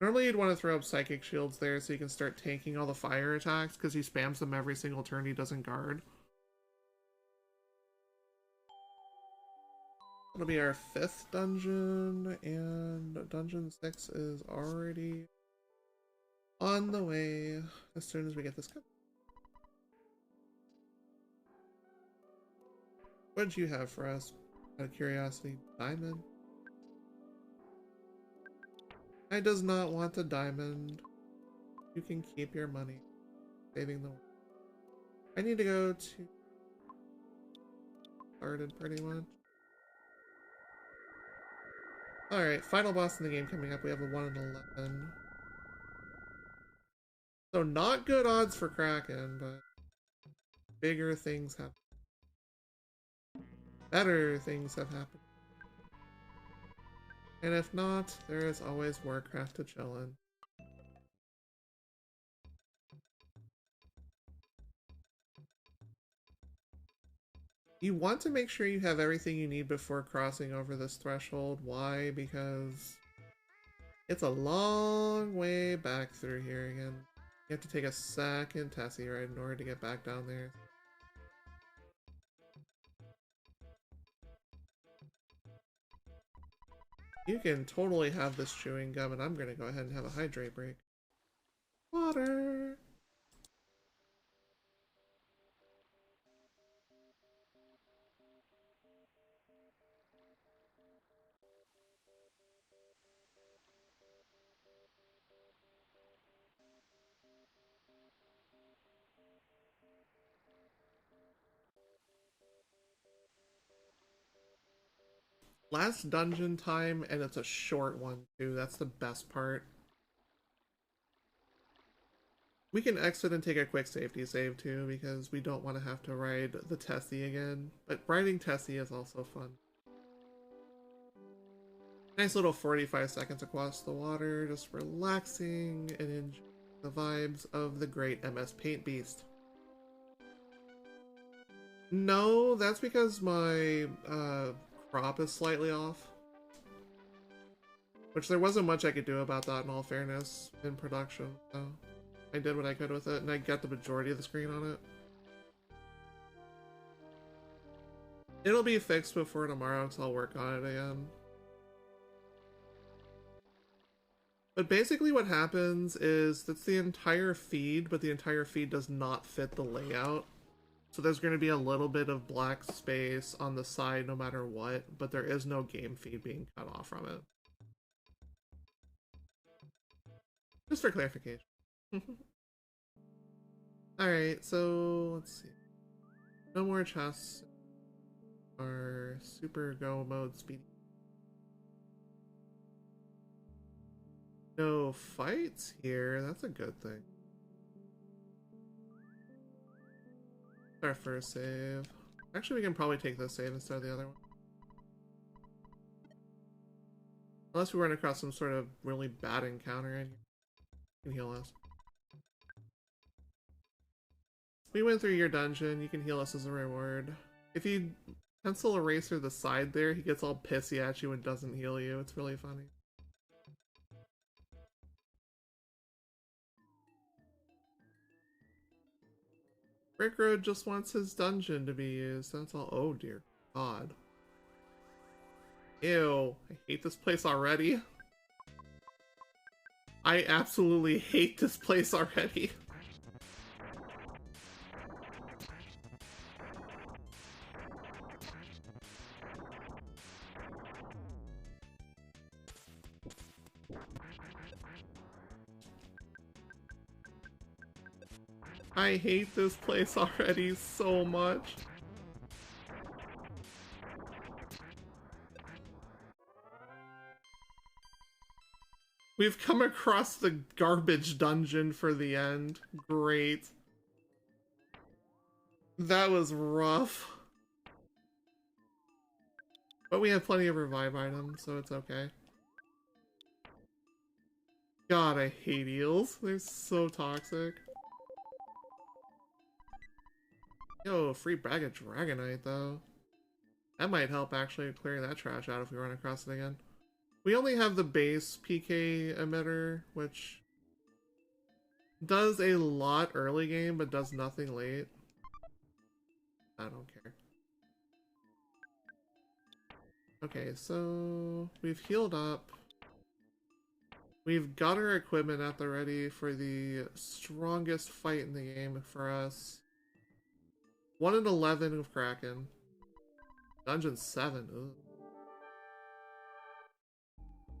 Speaker 1: Normally you'd want to throw up Psychic Shields there so you can start tanking all the fire attacks because he spams them every single turn he doesn't guard. It'll be our 5th dungeon, and Dungeon 6 is already on the way as soon as we get this cut. What did you have for us? Out of curiosity, diamond? I does not want the diamond. You can keep your money. Saving the... I need to go to... Started pretty much. Alright, final boss in the game coming up. We have a 1 in 11. So not good odds for Kraken, but bigger things have... better things have happened. And if not, there is always Warcraft to chill in. You want to make sure you have everything you need before crossing over this threshold. Why? Because it's a long way back through here again. You have to take a second Tessie ride in order to get back down there. You can totally have this chewing gum, and I'm gonna go ahead and have a hydrate break. Water! Last dungeon time, and it's a short one too. That's the best part. We can exit and take a quick safety save too, because we don't want to have to ride the Tessie again. But riding Tessie is also fun. Nice little 45 seconds across the water, just relaxing and enjoying the vibes of the great MS Paint Beast. No, that's because my crop is slightly off. Which there wasn't much I could do about that in all fairness in production, so I did what I could with it, and I got the majority of the screen on it. It'll be fixed before tomorrow, because I'll work on it again. But basically what happens is that's the entire feed, but the entire feed does not fit the layout. So there's going to be a little bit of black space on the side no matter what, but there is no game feed being cut off from it. Just for clarification. Alright, so let's see. No more chests. Our super go mode speedy. No fights here, that's a good thing. Our first save. Actually, we can probably take this save instead of the other one. Unless we run across some sort of really bad encounter and you can heal us. We went through your dungeon, you can heal us as a reward. If you pencil eraser the side there, he gets all pissy at you and doesn't heal you. It's really funny. Rickroad just wants his dungeon to be used, that's all. Oh dear god. Ew, I hate this place already. I absolutely hate this place already. I hate this place already so much. We've come across the garbage dungeon for the end. Great. That was rough. But we have plenty of revive items, so it's okay. God, I hate eels. They're so toxic. Yo, free bag of Dragonite, though. That might help actually clearing that trash out if we run across it again. We only have the base PK emitter, which does a lot early game, but does nothing late. I don't care. Okay, so we've healed up. We've got our equipment at the ready for the strongest fight in the game for us. 1 in 11 of Kraken. Dungeon 7.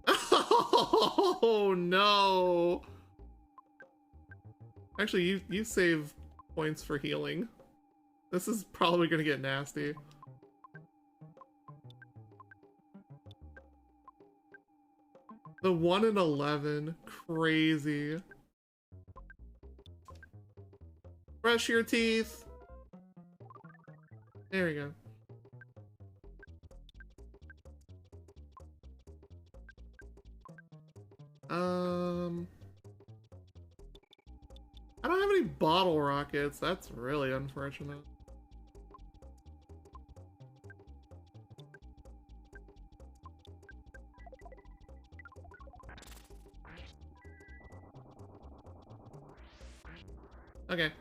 Speaker 1: Ugh. Oh no! Actually, you save points for healing. This is probably gonna get nasty. The 1 in 11. Crazy. Brush your teeth. There we go. I don't have any bottle rockets. That's really unfortunate. Okay.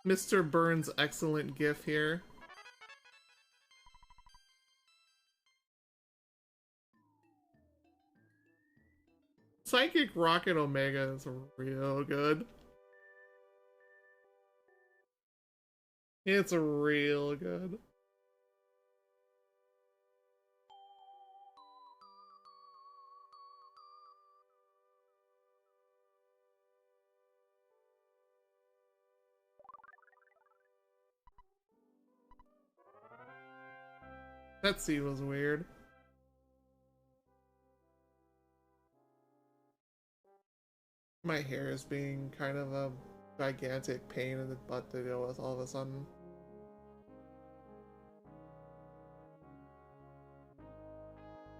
Speaker 1: Mr. Burns' excellent gif here. Psychic Rocket Omega is real good. It's real good. That scene was weird. My hair is being kind of a gigantic pain in the butt to deal with all of a sudden.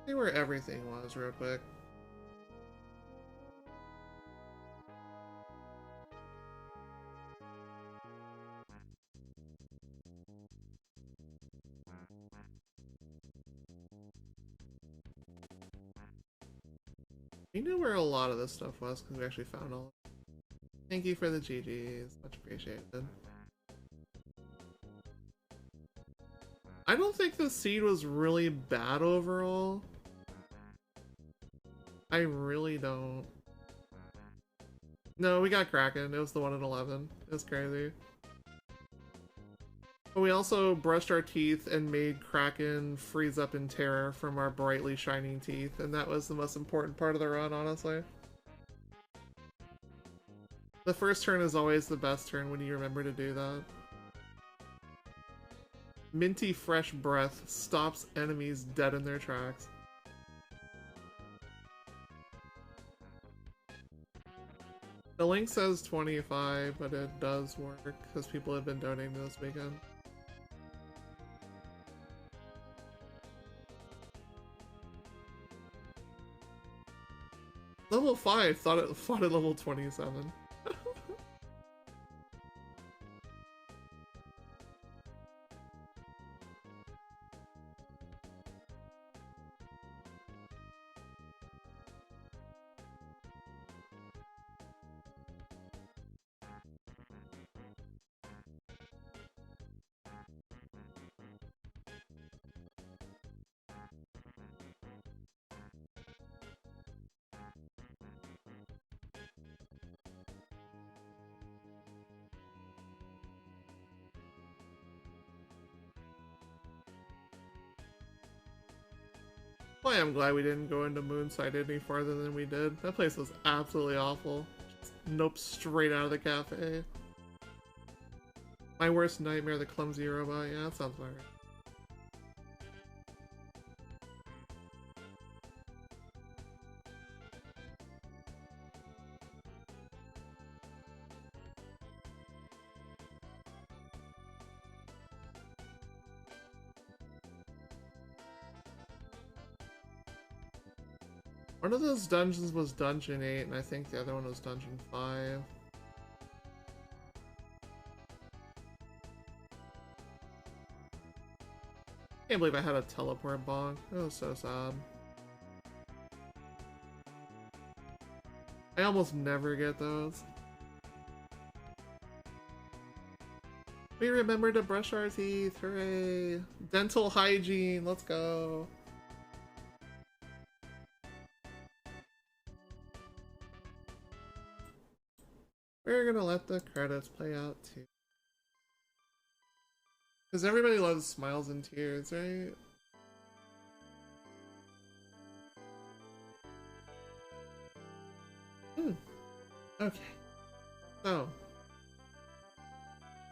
Speaker 1: See where everything was real quick. We knew where a lot of this stuff was because we actually found all of it. Thank you for the GGs. Much appreciated. I don't think the seed was really bad overall. I really don't. No, we got Kraken. It was the 1 in 11. It was crazy. But we also brushed our teeth and made Kraken freeze up in terror from our brightly shining teeth, and that was the most important part of the run, honestly. The first turn is always the best turn when you remember to do that. Minty fresh breath stops enemies dead in their tracks. The link says 25, but it does work because people have been donating this weekend. Level 5 thought it fought at level 27. Boy, I'm glad we didn't go into Moonside any farther than we did. That place was absolutely awful. Just nope, straight out of the cafe. My worst nightmare, the clumsy robot. Yeah, that sounds about right. One of those dungeons was Dungeon 8, and I think the other one was Dungeon 5. Can't believe I had a teleport bonk. That was so sad. I almost never get those. We remember to brush our teeth, hooray! Dental hygiene, let's go! We're gonna let the credits play out too. Because everybody loves smiles and tears, right? Okay. So.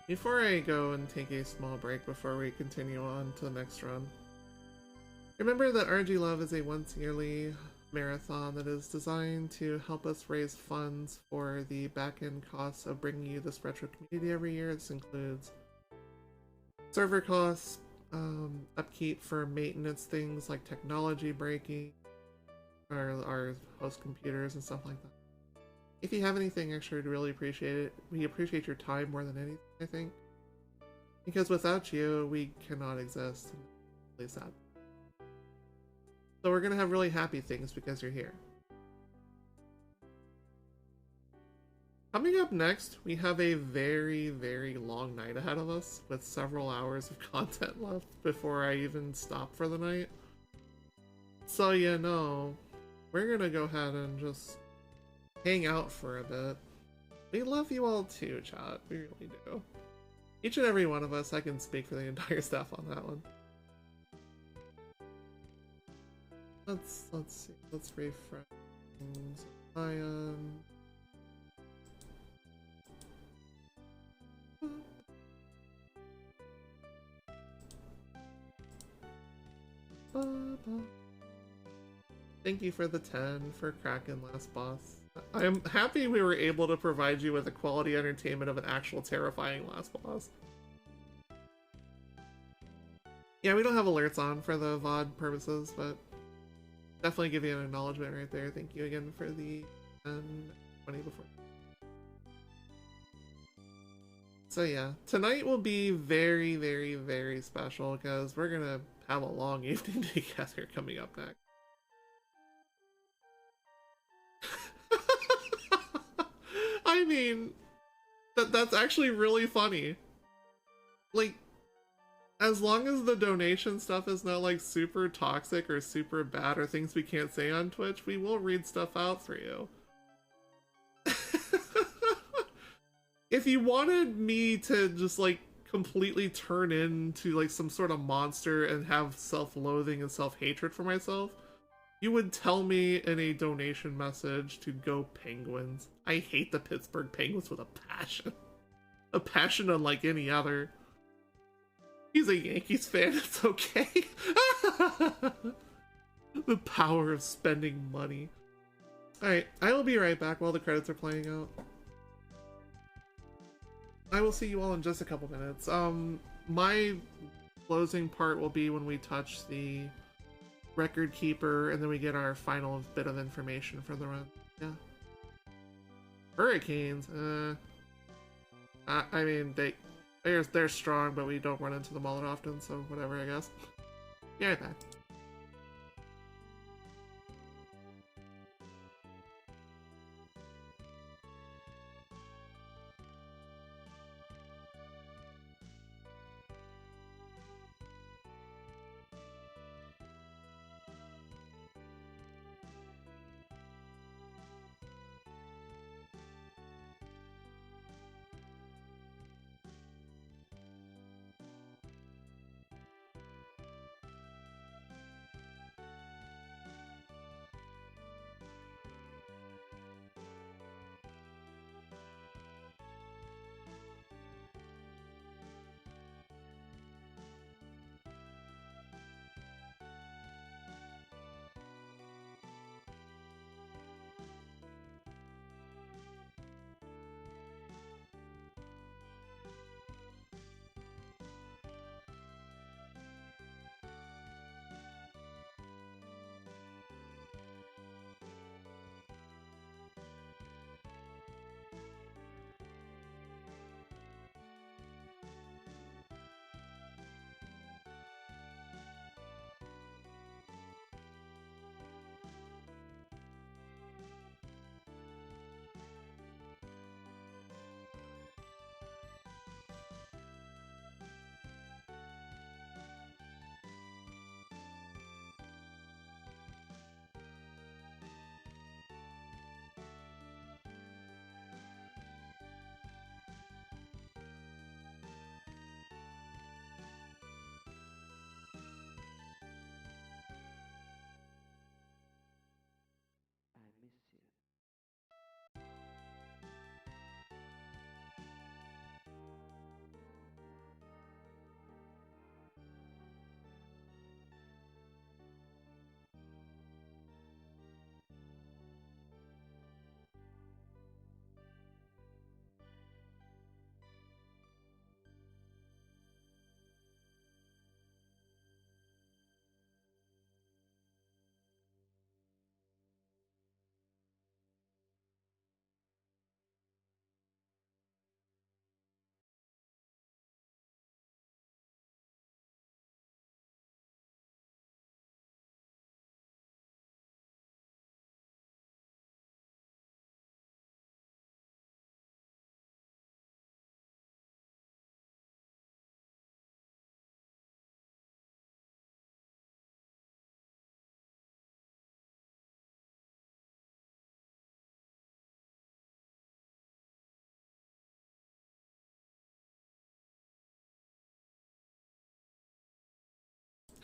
Speaker 1: Before I go and take a small break before we continue on to the next run, remember that RG Love is a once yearly marathon that is designed to help us raise funds for the back-end costs of bringing you this retro community every year. This includes server costs, upkeep for maintenance things like technology breaking, our host computers and stuff like that. If you have anything extra, we'd really appreciate it. We appreciate your time more than anything, I think. Because without you, we cannot exist. At least that. So we're gonna have really happy things because you're here. Coming up next, we have a very, very long night ahead of us with several hours of content left before I even stop for the night. So you know, we're gonna go ahead and just hang out for a bit. We love you all too, chat. We really do. Each and every one of us, I can speak for the entire staff on that one. Let's see. Let's refresh things. Thank you for the 10 for Kraken last boss. I'm happy we were able to provide you with a quality entertainment of an actual terrifying last boss. Yeah, we don't have alerts on for the VOD purposes, but definitely give you an acknowledgement right there. Thank you again for the 20 before. So yeah, tonight will be very, very, very special because we're gonna have a long evening together coming up next. I mean, that's actually really funny. Like, as long as the donation stuff is not like super toxic or super bad or things we can't say on Twitch, we will read stuff out for you. If you wanted me to just like completely turn into like some sort of monster and have self-loathing and self-hatred for myself, you would tell me in a donation message to go Penguins. I hate the Pittsburgh Penguins with a passion. A passion unlike any other. He's a Yankees fan, it's okay. The power of spending money. Alright, I will be right back while the credits are playing out. I will see you all in just a couple minutes. My closing part will be when we touch the record keeper and then we get our final bit of information for the run. Yeah. Hurricanes, I mean, they're strong, but we don't run into them all that often, so whatever, I guess. Be right back.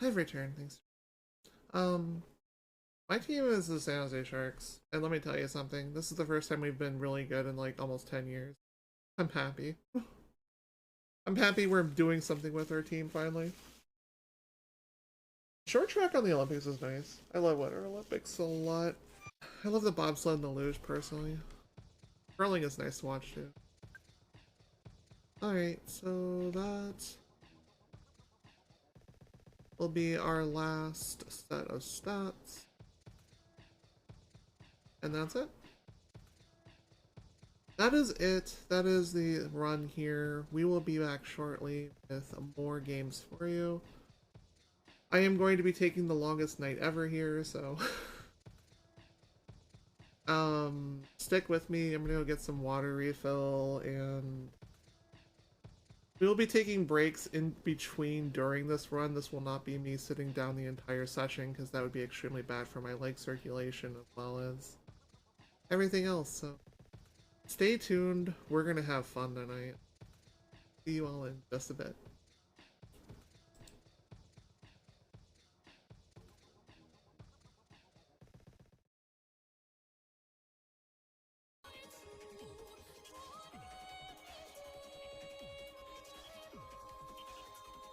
Speaker 1: I've returned, thanks. My team is the San Jose Sharks, and let me tell you something. This is the first time we've been really good in like almost 10 years. I'm happy. I'm happy we're doing something with our team finally. Short track on the Olympics is nice. I love Winter Olympics a lot. I love the bobsled and the luge personally. Curling is nice to watch too. Alright, so that will be our last set of stats. And that's it. That is it. That is the run here. We will be back shortly with more games for you. I am going to be taking the longest night ever here, so stick with me. I'm gonna go get some water refill, and we'll be taking breaks in between during this run. This will not be me sitting down the entire session, because that would be extremely bad for my leg circulation as well as everything else. So stay tuned. We're gonna have fun tonight. See you all in just a bit.